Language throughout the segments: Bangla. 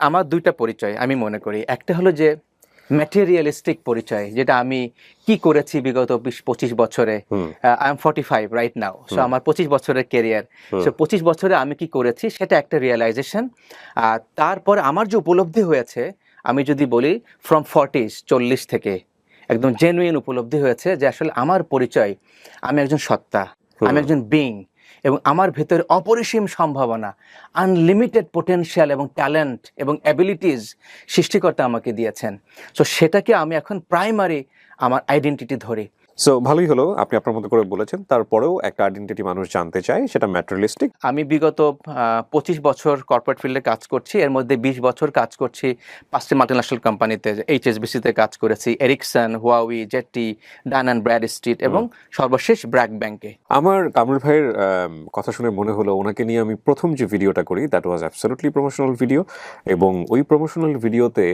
আমার দুইটা পরিচয় আমি মনে করি। একটা হলো যে ম্যাটেরিয়ালিস্টিক পরিচয়, যেটা আমি কি করেছি বিগত 20-25 বছরে। I am 45 right now, so আমার 25 বছরের কেরিয়ার। সো 25 বছরে আমি কি করেছি সেটা একটা রিয়েলাইজেশন। আর তারপরে আমার যে উপলব্ধি হয়েছে, আমি যদি বলি ফ্রম 40s থেকে একদম জেনুইন উপলব্ধি হয়েছে যে আসলে আমার পরিচয়, আমি একজন সত্তা, আমি একজন বিং, এবং আমার ভেতরে অপরিসীম সম্ভাবনা, আনলিমিটেড পোটেনশিয়াল এবং ট্যালেন্ট এবং অ্যাবিলিটিস সৃষ্টিকর্তা আমাকে দিয়েছেন। সো সেটাকে আমি এখন প্রাইমারি আমার আইডেন্টিটি ধরি। সো ভালোই হলো আপনি আপনার মতো করে বলেছেন, তারপরেও একটা আইডেন্টিটি মানুষ জানতে চায়, সেটা ম্যাটেরিয়ালিস্টিক। আমি বিগত 25 বছর কর্পোরেট ফিল্ডে কাজ করছি, এর মধ্যে 20 বছর কাজ করছি 5টি মাল্টিন্যাশনাল কোম্পানিতে। এইচএসবিসিতে কাজ করেছি, এরিকসন, হুয়াওই, জেটি, ডান অ্যান্ড ব্র্যাডস্ট্রিট এবং সর্বশেষ ব্র্যাক ব্যাংকে। আমার কামরুল ভাইয়ের কথা শুনে মনে হলো ওনাকে নিয়ে আমি প্রথম যে ভিডিওটা করি that was absolutely promotional video, এবং ওই প্রমোশনাল ভিডিওতে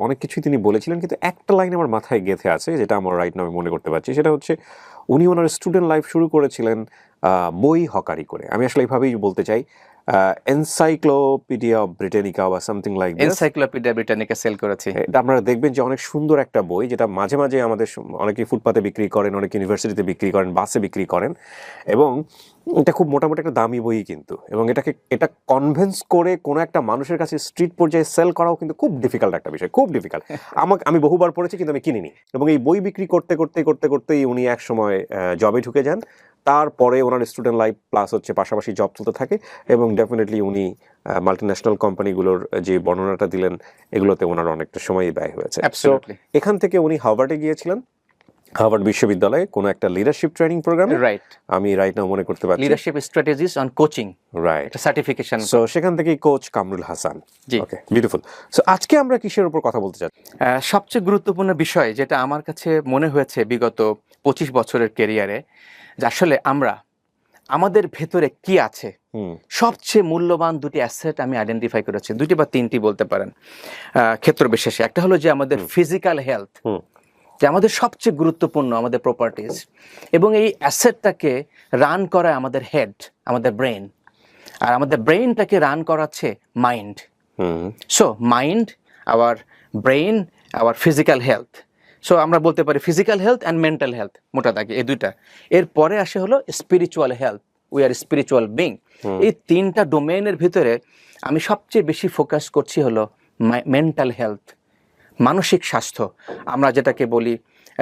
অনেক কিছুই তিনি বলেছিলেন, কিন্তু একটা লাইন আমার মাথায় গেঁথে আছে যেটা আমার রাইট নাও আমি মনে করতে পারছি। সেটা হচ্ছে উনি ওনার স্টুডেন্ট লাইফ শুরু করেছিলেন বই হকারি করে। আমি আসলে এইভাবেই বলতে চাই, এনসাইক্লোপিডিয়া ব্রিটানিকা বা something like this. Encyclopedia Britannica sell করেছি। এটা আপনারা দেখবেন যে অনেক সুন্দর একটা বই, যেটা মাঝে মাঝে আমাদের অনেকে ফুটপাতে বিক্রি করেন, অনেকে ইউনিভার্সিটিতে বিক্রি করেন, বাসে বিক্রি করেন, এবং এটা খুব মোটামুটি একটা দামি বই কিন্তু। এবং এটা কনভিন্স করে কোনো একটা মানুষের কাছে স্ট্রিট পর্যায়ে সেল করাও কিন্তু খুব ডিফিকাল্ট একটা বিষয়, খুব ডিফিকাল্ট। আমি বহুবার পড়েছি কিন্তু আমি কিনিনি। এবং এই বই বিক্রি করতে করতে করতে করতেই উনি এক সময় জবে ঢুকে যান। তারপরে ওনার স্টুডেন্ট লাইফ প্লাস হচ্ছে পাশাপাশি জব চলতে থাকে, এবং ডেফিনেটলি উনি মাল্টিন্যাশনাল কোম্পানিগুলোর যে বর্ণনাটা দিলেন এগুলোতে ওনার অনেকটা সময়ই ব্যয় হয়েছে। এখান থেকে উনি হার্ভার্ডে গিয়েছিলেন, হার্ভার্ড বিশ্ববিদ্যালয়ে কোনো একটা লিডারশিপ ট্রেনিং প্রোগ্রামে। রাইট, আমি রাইট নাও মনে করতে পারছি leadership strategies on coaching, right, একটা সার্টিফিকেশন। সো সেখান থেকেই কোচ কামরুল হাসান। জি, ওকে, বিউটিফুল। সো আজকে আমরা কিসের উপর কথা বলতে চাচ্ছি? সবচেয়ে গুরুত্বপূর্ণ বিষয় যেটা আমার কাছে মনে হয়েছে বিগত 25 বছরের কেরিয়ারে, যে আসলে আমাদের ভেতরে কি আছে, সবচেয়ে মূল্যবান দুটি অ্যাসেট আমি আইডেন্টিফাই করেছি, দুটি বা তিনটি বলতে পারেন ক্ষেত্র বিশেষে। একটা হলো যে আমাদের ফিজিক্যাল হেলথ, যে আমাদের সবচেয়ে গুরুত্বপূর্ণ আমাদের প্রপার্টিজ, এবং এই অ্যাসেটটাকে রান করায় আমাদের হেড, আমাদের ব্রেন, আর আমাদের ব্রেনটাকে রান করাচ্ছে mind. So mind, our brain, our physical health. So আমরা বলতে পারি physical health and mental health, মোটা দাগে এই দুইটা। এরপরে আসে হলো spiritual health, we are spiritual being. এই তিনটা ডোমেইনের ভিতরে আমি সবচেয়ে বেশি ফোকাস করছি হলো মেন্টাল হেলথ, মানসিক স্বাস্থ্য। আমরা যেটাকে বলি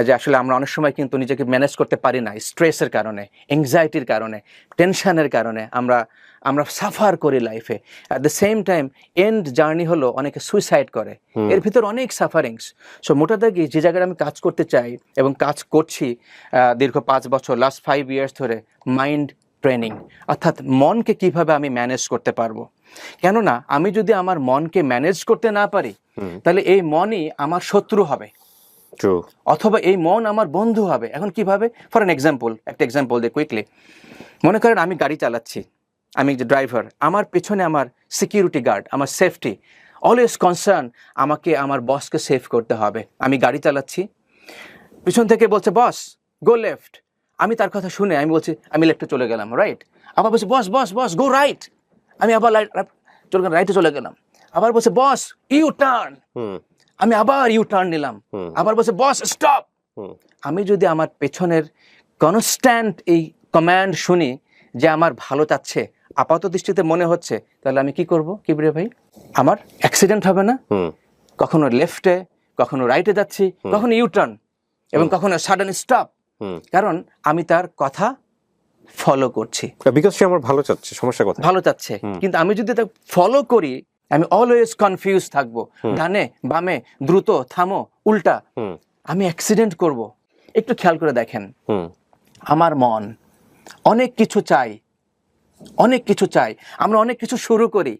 যে আসলে আমরা অনেক সময় কিন্তু নিজেকে ম্যানেজ করতে পারি না, স্ট্রেসের কারণে, এংজাইটির কারণে, টেনশনের কারণে আমরা সাফার করি লাইফে। At the same time and journey হলো অনেকে সুইসাইড করে, এর ভিতর অনেক সাফারিংস। সো মোটা দাগি যে জায়গায় আমি কাজ করতে চাই এবং কাজ করছি দীর্ঘ 5 বছর, লাস্ট 5 ইয়ার্স ধরে, মাইন্ড ট্রেনিং, অর্থাৎ মনকে কিভাবে আমি ম্যানেজ করতে পারবো। কেননা আমি যদি আমার মনকে ম্যানেজ করতে না পারি, তাহলে এই মনই আমার শত্রু হবে, অথবা এই মন আমার বন্ধু হবে। এখন কিভাবে? ফর অ্যান এক্সাম্পল, একটা এক্সাম্পল দিয়ে কুইকলি। মনে করেন আমি গাড়ি চালাচ্ছি, আমি যে ড্রাইভার, আমার পেছনে আমার সিকিউরিটি গার্ড, আমার সেফটি, অলওয়েজ কনসার্ন আমাকে আমার বসকে সেভ করতে হবে। আমি গাড়ি চালাচ্ছি, পিছন থেকে বলছে বস গো লেফট, আমি তার কথা শুনে আমি বলছি আমি লেফটে চলে গেলাম, রাইট। আবার বলছে বস বস বস গো রাইট, আমি আবার রাইটে চলে গেলাম। আবার বলছে বস ইউ টার্ন, আমি আবার ইউ টার্ন নিলাম। আবার বলছে বস স্টপ। আমি যদি আমার পেছনের কনস্ট্যান্ট এই কমান্ড শুনি যে আমার ভালো চাচ্ছে, আপাত দৃষ্টিতে মনে হচ্ছে, তাহলে আমি কি করব কিবরিয়া ভাই? আমার অ্যাক্সিডেন্ট হবে না? কখনো লেফটে, কখনো রাইটে যাচ্ছি, কখনো ইউ টার্ন, এবং কখনো সাডেন স্টপ, কারণ আমি তার কথা ফলো করছি, বিকজ সে আমার ভালো চাচ্ছে। সমস্যা কথা ভালো চাচ্ছে। কিন্তু আমি যদি তাকে ফলো করি, আমি অলওয়েজ কনফিউজ থাকবো, ডানে বামে, দ্রুত থামো, উল্টা, আমি অ্যাক্সিডেন্ট করব। একটু খেয়াল করে দেখেন, আমার মন অনেক কিছু চাই, অনেক কিছু চাই, আমরা অনেক কিছু শুরু করি,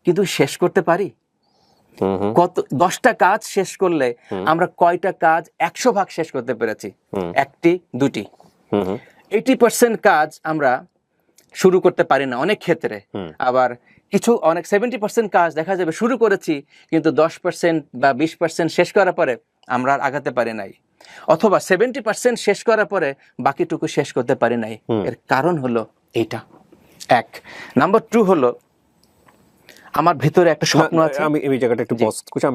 কিন্তু শেষ করতে পারি? কত 10টা কাজ শেষ করলে আমরা কয়টা কাজ 100 ভাগ শেষ করতে পেরেছি? 1টি 2টি। 80% কাজ আমরা শুরু করতে পারি না অনেক ক্ষেত্রে। আবার অনেক 70% কাজ দেখা যাবে শুরু করেছি, কিন্তু 10% বা 20% শেষ করার পরে আমরা আর আগাতে পারি নাই, অথবা 70% শেষ করার পরে বাকিটুকু শেষ করতে পারি নাই। এর কারণ হলো এইটা, 1। নাম্বার 2 হলো আমার ভেতরে একটা স্বপ্ন আছে। আমি এই জায়গাটা একটু পজ করছি।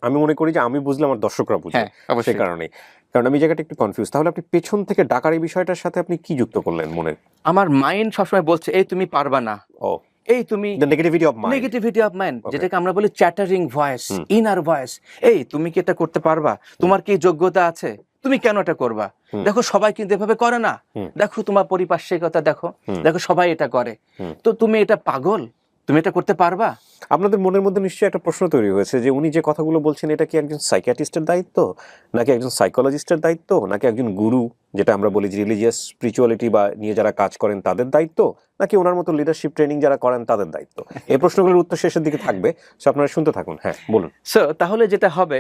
আমি মনে করি যে আমি বুঝলে আমার দর্শকরা বুঝবে, হ্যাঁ, অবশ্যই। সেই কারণে। কারণ আমি এই জায়গাটা একটু কনফিউজ। তাহলে আপনি পেছন থেকে ডাকার এই বিষয়টার সাথে আপনি কি যুক্ত করলেন মনে? আমার মাইন্ড সবসময় বলছে এই তুমি পারবা না, ও, এই তুমি the negativity of mind. Negativity of mind, Okay. যেটাকে আমরা বলি চ্যাটারিং ভয়েস, ইনার ভয়েস। এই তুমি কি এটা করতে পারবা, তোমার কি যোগ্যতা আছে, তুমি কেন এটা করবা, দেখো সবাই কিন্তু এভাবে করে না, দেখো তোমার পরিপার্শ্বিকতা দেখো, দেখো সবাই এটা করে, তো তুমি এটা পাগল, তুমি এটা করতে পারবা। আপনাদের মনের মধ্যে নিশ্চয়ই একটা প্রশ্ন তৈরি হয়েছে যে উনি যে কথাগুলো বলছেন এটা কি একজন সাইকিয়াট্রিস্টের দায়িত্ব, নাকি একজন সাইকোলজিস্টের দায়িত্ব, নাকি একজন গুরু, যেটা আমরা বলি যে রিলিজিয়াস স্পিরিচুয়ালিটি বা নিয়ে যারা কাজ করেন তাদের দায়িত্ব, নাকি ওনার মতো লিডারশিপ ট্রেনিং যারা করেন তাদের দায়িত্ব? এই প্রশ্নগুলোর উত্তর শেষের দিকে থাকবে, সো আপনারা শুনতে থাকুন। হ্যাঁ, বলুন। সো তাহলে যেটা হবে,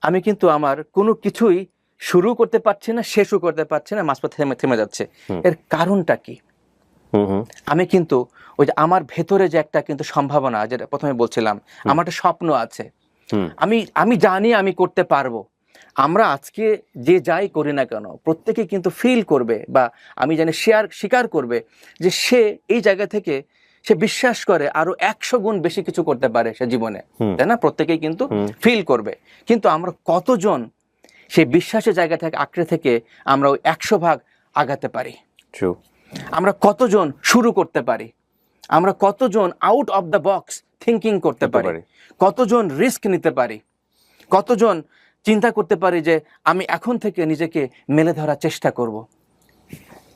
আমি কিন্তু আমার কোনো কিছুই শুরু করতে পারছি না, শেষও করতে পারছি না, মাঝপথে থেমে থেমে যাচ্ছে। এর কারণটা কি? আমি কিন্তু ওই যে আমার ভেতরে যে একটা কিন্তু সম্ভাবনা, যেটা প্রথমে বলছিলাম, আমার একটা স্বপ্ন আছে, আমি জানি আমি করতে পারবো। আমরা আজকে যে যাই করি না কেন প্রত্যেকে কিন্তু ফিল করবে, বা আমি জানি স্বীকার করবে যে সে এই জায়গা থেকে সে বিশ্বাস করে আরো 100 গুণ বেশি কিছু করতে পারে সে জীবনে, তাই না? প্রত্যেকেই কিন্তু ফিল করবে, কিন্তু আমরা কতজন সেই বিশ্বাসের জায়গা থেকে আঁকড়ে থেকে আমরা ওই 100 ভাগ আগাতে পারি? আমরা কতজন শুরু করতে পারি? আমরা কতজন out of the box thinking করতে পারি? কতজন রিস্ক নিতে পারি? কতজন চিন্তা করতে পারি যে আমি এখন থেকে নিজেকে মেলে ধরার চেষ্টা করব?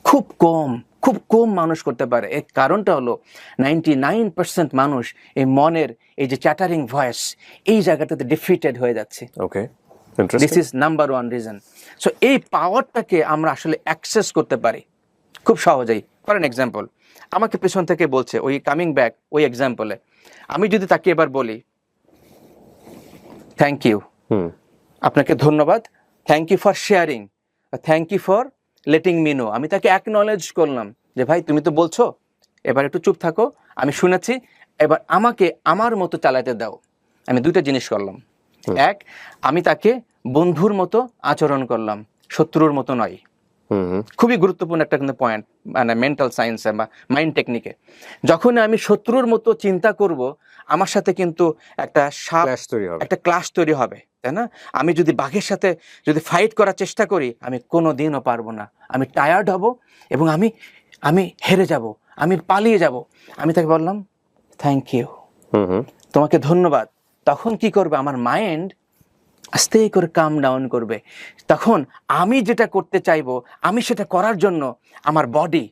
খুব কম মানুষ করতে পারে। এর কারণটা হলো 99% মানুষ এই মনের এই যে চ্যাটারিং ভয়েস, এই জায়গাটাতে ডিফিটেড হয়ে যাচ্ছে। Okay, this is number 1 reason. So এই পাওয়ারটাকে আমরা আসলে অ্যাক্সেস করতে পারি খুব সহজেই। ফর এন এক্সাম্পল, আমাকে পেছন থেকে বলছে, ওই কামিং ব্যাক ওই এক্সাম্পলে, আমি যদি তাকে এবার বলি থ্যাংক ইউ, আপনাকে ধন্যবাদ, thank you for sharing, thank you for letting me know, আমি তাকে অ্যাকনলেজ করলাম যে ভাই তুমি তো বলছো, এবার একটু চুপ থাকো, আমি শুনেছি, এবার আমাকে আমার মতো চালাতে দাও। আমি দুইটা জিনিস করলাম। এক, আমি তাকে বন্ধুর মতো আচরণ করলাম, শত্রুর মতো নয়। খুবই গুরুত্বপূর্ণ একটা কিন্তু পয়েন্ট, মানে মেন্টাল সায়েন্সে বা মাইন্ড টেকনিকে। যখন আমি শত্রুর মতো চিন্তা করব, আমার সাথে কিন্তু একটা একটা ক্লাশ তৈরি হবে, তাই না? আমি যদি বাঘের সাথে যদি ফাইট করার চেষ্টা করি, আমি কোনো দিনও পারবো না, আমি টায়ার্ড হব এবং আমি হেরে যাব, আমি পালিয়ে যাব। আমি তাকে বললাম থ্যাংক ইউ, তোমাকে ধন্যবাদ। তখন কি করবে? আমার মাইন্ড আস্তে করে কাম ডাউন করবে। তখন আমি যেটা করতে চাইবো, আমি সেটা করার জন্য আমার বডি,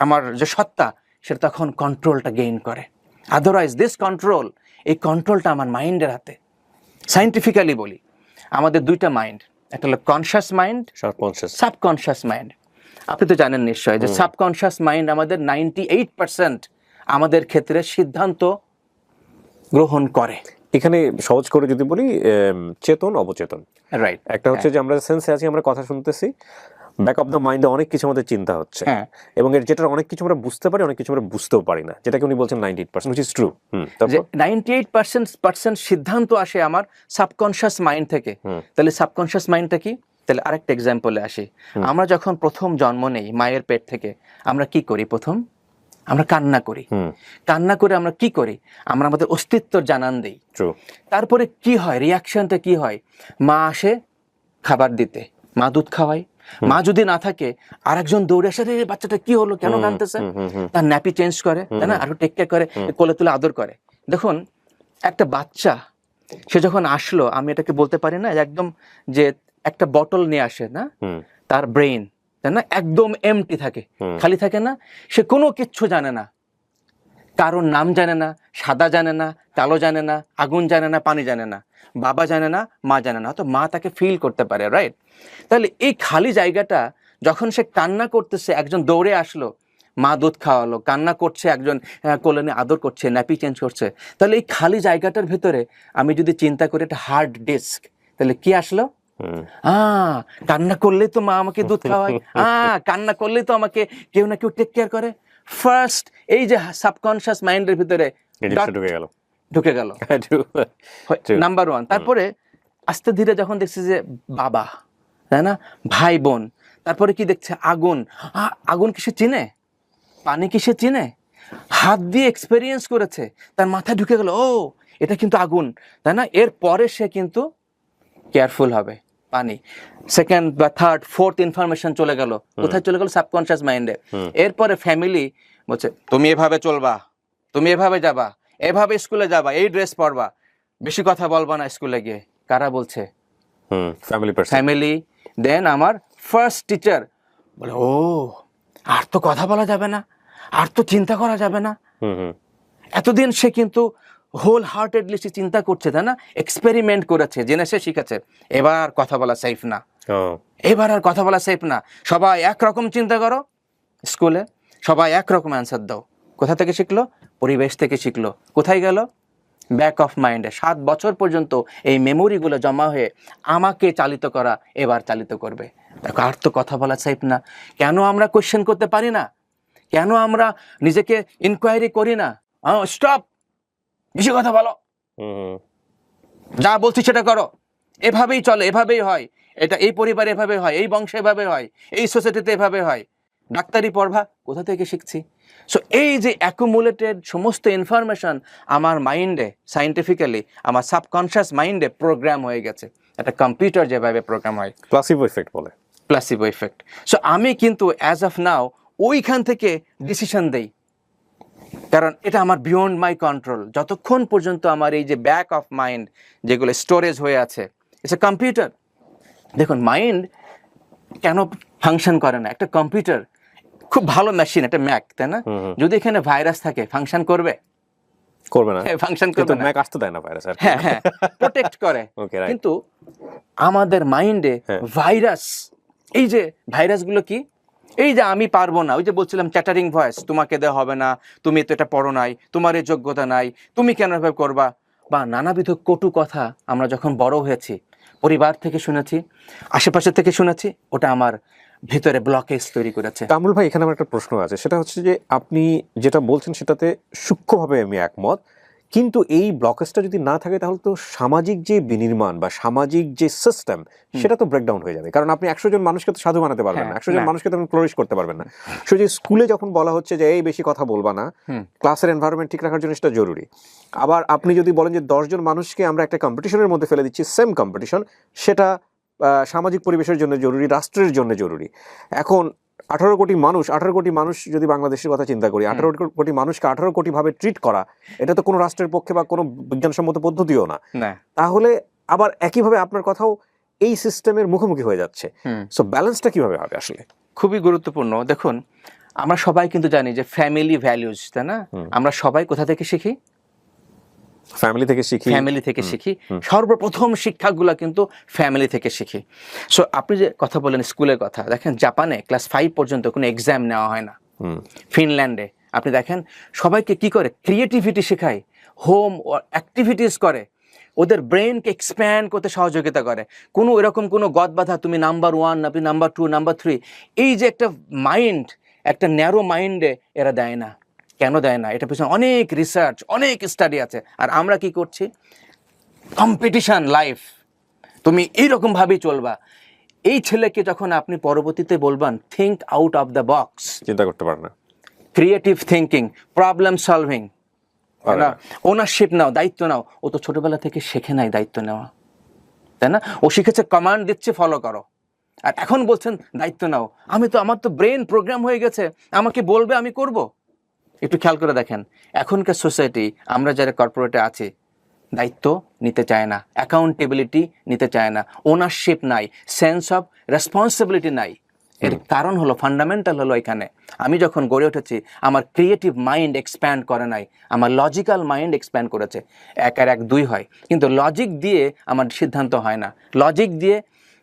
আমার যে সত্তা, সেটা তখন কন্ট্রোলটা গেইন করে। আদারওয়াইজ দিস কন্ট্রোল, এই কন্ট্রোলটা আমার মাইন্ডের হাতে। সায়েন্টিফিক্যালি বলি, আমাদের দুইটা মাইন্ড, একটা হলো কনশাস মাইন্ড, সাবকনশাস মাইন্ড। আপনি তো জানেন নিশ্চয় যে সাবকনশাস মাইন্ড আমাদের 98% আমাদের ক্ষেত্রে সিদ্ধান্ত গ্রহণ করে। এখানে সহজ করে যদি বলি, চেতন অবচেতন, রাইট। একটা হচ্ছে যে আমরা সেন্সে আছি, আমরা কথা শুনতেছি, ব্যাক অফ দ্য মাইন্ডে অনেক কিছু আমাদের চিন্তা হচ্ছে, এবং যেটা অনেক কিছু আমরা বুঝতে পারি, অনেক কিছু আমরা বুঝতেও পারি না, যেটাকে উনি বলছেন 98%, which is true। 98% সিদ্ধান্ত আসে আমার সাবকনশাস মাইন্ড থেকে। তাহলে সাবকনশাস মাইন্ডটা কি? তাহলে আরেকটা এক্সাম্পলে আসি। আমরা যখন প্রথম জন্ম নেই মায়ের পেট থেকে, আমরা কি করি? প্রথম আমরা কান্না করি। কান্না করে আমরা কি করি? আমরা আমাদের অস্তিত্ব জানান দেই। তারপরে কি হয়? রিয়াকশনটা কি হয়? মা আসে খাবার দিতে, মা দুধ খাওয়ায়। মা যদি না থাকে, আরেকজন দৌড়ে আসে, রে বাচ্চাটা কি হলো, কেন কাঁদতেছে, তার ন্যাপি চেঞ্জ করে, তাই না, আরো টেক কেয়ার করে, কোলে তুলে আদর করে। দেখুন, একটা বাচ্চা সে যখন আসলো, আমি এটাকে বলতে পারি না একদম যে একটা বটল নিয়ে আসে না, তার ব্রেইন, তাই না, একদম এমটি থাকে, খালি থাকে না, সে কোনো কিচ্ছু জানে না, কারোর নাম জানে না, সাদা জানে না, কালো জানে না, আগুন জানে না, পানি জানে না, বাবা জানে না, মা জানে না, তো মা তাকে ফিল করতে পারে, রাইট? তাহলে এই খালি জায়গাটা যখন সে কান্না করতেছে, একজন দৌড়ে আসলো, মা দুধ খাওয়ালো, কান্না করছে, একজন কোলে নিয়ে আদর করছে, ন্যাপি চেঞ্জ করছে, তাহলে এই খালি জায়গাটার ভেতরে আমি যদি চিন্তা করি একটা হার্ড ডিস্ক, তাহলে কি আসলো? কান্না করলেই তো মা আমাকে দুধ খাওয়ায়, কান্না করলেই তো আমাকে কেউ না কেউ টেক কেয়ার করে। ফার্স্ট এই যে সাবকনশিয়াস মাইন্ডের ভিতরে ঢুকে গেল, নাম্বার 1। তারপরে আস্তে ধীরে যখন দেখছে যে বাবা, তাই না, ভাই বোন, তারপরে কি দেখছে? আগুন। আগুন কিসে চিনে? পানি কিসে চিনে? হাত দিয়ে এক্সপেরিয়েন্স করেছে, তার মাথায় ঢুকে গেল, ও এটা কিন্তু আগুন, তাই না? এরপরে সে কিন্তু কেয়ারফুল হবে। পানি সেকেন্ড বা থার্ড ফোর্থ ইনফরমেশন চলে গেল, কোথায় চলে গেল? সাবকনশিয়াস মাইন্ডে। এরপরে ফ্যামিলি বলছে তুমি এভাবে চলবা, তুমি এভাবে যাবা, এভাবে স্কুলে যাবা, এই ড্রেস পরবা, বেশি কথা বলবা না স্কুলে গিয়ে। কারা বলছে? ফ্যামিলি। দেন আমার ফার্স্ট টিচার বলে, ও আর তো কথা বলা যাবে না, আর তো চিন্তা করা যাবে না। এতদিন সে কিন্তু হোল হার্টেডলি সে চিন্তা করছে, তাই না? এক্সপেরিমেন্ট করেছে, জেনে সে শিখেছে। এবার আর কথা বলা সেফ না, এবার আর কথা বলা সেফ না। সবাই একরকম চিন্তা করো, স্কুলে সবাই একরকম অ্যান্সার দাও। কোথা থেকে শিখলো? পরিবেশ থেকে শিখলো। কোথায় গেল? ব্যাক অফ মাইন্ডে। 7 বছর পর্যন্ত এই মেমোরিগুলো জমা হয়ে আমাকে চালিত করা এবার চালিত করবে। দেখো, আর তো কথা বলা সেফ না। কেন আমরা কোয়েশ্চেন করতে পারি না? কেন আমরা নিজেকে ইনকোয়ারি করি না? স্টপ, বেশি কথা বলো, যা বলছি সেটা করো, এভাবেই চলে, এভাবেই হয়, এটা এই পরিবারে এভাবে হয়, এই বংশে এভাবে হয়, এই সোসাইটিতে এভাবে হয়। ডাক্তারি পড়বা, কোথা থেকে শিখছি? সো এই যে অ্যাকুমুলেটেড সমস্ত ইনফরমেশন আমার মাইন্ডে, সায়েন্টিফিক্যালি আমার সাবকনশিয়াস মাইন্ডে প্রোগ্রাম হয়ে গেছে। একটা কম্পিউটার যেভাবে প্রোগ্রাম হয়, প্লাসিবো ইফেক্ট বলে। Placebo effect. সো আমি কিন্তু অ্যাজ অফ নাও ওইখান থেকে ডিসিশন দেই, কারণ এটা আমার বিয়ন্ড মাই কন্ট্রোল। যতক্ষণ পর্যন্ত আমার এই যে ব্যাক অফ মাইন্ড যেগুলো স্টোরেজ হয়ে আছে, ইটস এ কম্পিউটার। দেখুন, মাইন্ড কেন ফাংশন করে না? একটা কম্পিউটার খুব ভালো মেশিন, একটা ম্যাক, তাই না? যদি এখানে ভাইরাস থাকে, ফাংশন করবে? করবে না, ফাংশন করবে না। ম্যাক আসতে দেয় না ভাইরাস। হ্যাঁ হ্যাঁ, প্রোটেক্ট করে। কিন্তু আমাদের মাইন্ডে ভাইরাস, এই যে ভাইরাসগুলো কি? এই যে আমি পারবো না, ওই যে বলছিলাম চ্যাটারিং ভয়েস, তোমাকে দেওয়া হবে না, তুমি তো এটা পড়ো নাই, তোমার এই যোগ্যতা নাই, তুমি কেন এভাবে করবা, বা নানাবিধ কটু কথা আমরা যখন বড় হয়েছি, পরিবার থেকে শুনেছি, আশেপাশে থেকে শুনেছি, ওটা আমার ভিতরে ব্লকেজ তৈরি করেছে। কামরুল ভাই, এখানে আমার একটা প্রশ্ন আছে, সেটা হচ্ছে যে আপনি যেটা বলছেন সেটাতে সূক্ষ্মভাবে আমি একমত, কিন্তু এই ব্লকেজটা যদি না থাকে তাহলে তো সামাজিক যে বিনির্মাণ বা সামাজিক যে সিস্টেম সেটা তো ব্রেকডাউন হয়ে যাবে। কারণ আপনি 100 জন মানুষকে তো সাধু বানাতে পারবেন না, 100 জন মানুষকে তো আপনি ফ্লোরিশ করতে পারবেন না। সো যে স্কুলে যখন বলা হচ্ছে যে এই বেশি কথা বলবা না, ক্লাসের এনভায়রনমেন্ট ঠিক রাখার জন্য সেটা জরুরি। আবার আপনি যদি বলেন যে 10 জন মানুষকে আমরা একটা কম্পিটিশনের মধ্যে ফেলে দিচ্ছি, সেম কম্পিটিশন, সেটা সামাজিক পরিবেশের জন্য জরুরি, রাষ্ট্রের জন্য জরুরি। এখন 18 কোটি মানুষ যদি বাংলাদেশের কথা চিন্তা করি, 18 কোটি মানুষকে 18 কোটি ভাবে ট্রিট করা, এটা তো কোনো রাষ্ট্রের পক্ষে বা কোনো বিজ্ঞানসম্মত পদ্ধতিও না। তাহলে আবার একইভাবে আপনার কথাও এই সিস্টেমের মুখোমুখি হয়ে যাচ্ছে। সো ব্যালেন্সটা কিভাবে হবে আসলে? খুবই গুরুত্বপূর্ণ। দেখুন, আমরা সবাই কিন্তু জানি যে ফ্যামিলি ভ্যালুজ, তাই না? আমরা সবাই কোথা থেকে শিখি? ফ্যামিলি থেকে শিখি। সর্বপ্রথম শিক্ষাগুলো কিন্তু ফ্যামিলি থেকে শিখি। সো আপনি যে কথা বলেন স্কুলের কথা, দেখেন জাপানে ক্লাস 5 পর্যন্ত কোনো এক্সাম নেওয়া হয় না। ফিনল্যান্ডে আপনি দেখেন সবাইকে কি করে? ক্রিয়েটিভিটি শেখায়, হোম অ্যাক্টিভিটিস করে, ওদের ব্রেনকে এক্সপ্যান্ড করতে সহযোগিতা করে। কোনো এরকম কোনো গদ বাঁধা তুমি নাম্বার 1, আপনি নাম্বার 2, নাম্বার 3, এই যে একটা মাইন্ড, একটা ন্যারো মাইন্ডে এরা দেয় না। কেন দেয় না? এটা পিছনে অনেক রিসার্চ, অনেক স্টাডি আছে। আর আমরা কি করছি? কম্পিটিশন লাইফ, তুমি এইরকম ভাবেই চলবা। এই ছেলেকে যখন আপনি পরবর্তীতে বলবেন think out of the box, চিন্তা করতে পারে না, creative thinking, problem solving, ownership নাও, দায়িত্ব নাও, ও তো ছোটবেলা থেকে শেখে নাই দায়িত্ব নেওয়া, তাই না? ও শিখেছে কমান্ড দিচ্ছে ফলো করো, আর এখন বলছেন দায়িত্ব নাও। আমার তো ব্রেন প্রোগ্রাম হয়ে গেছে, আমাকে বলবে আমি করব। একটু খেয়াল করে দেখেন, এখনকার সোসাইটি, আমরা যারা কর্পোরেটে আছি, দায়িত্ব নিতে চায় না, অ্যাকাউন্টেবিলিটি নিতে চায় না, ওনারশিপ নাই, সেন্স অফ রেসপন্সিবিলিটি নাই। এর কারণ হলো, ফান্ডামেন্টাল হলো, এখানে আমি যখন গড়ে উঠেছি আমার ক্রিয়েটিভ মাইন্ড এক্সপ্যান্ড করে নাই, আমার লজিক্যাল মাইন্ড এক্সপ্যান্ড করেছে। 1 আর 1 2 হয়, কিন্তু লজিক দিয়ে আমার সিদ্ধান্ত হয় না। লজিক দিয়ে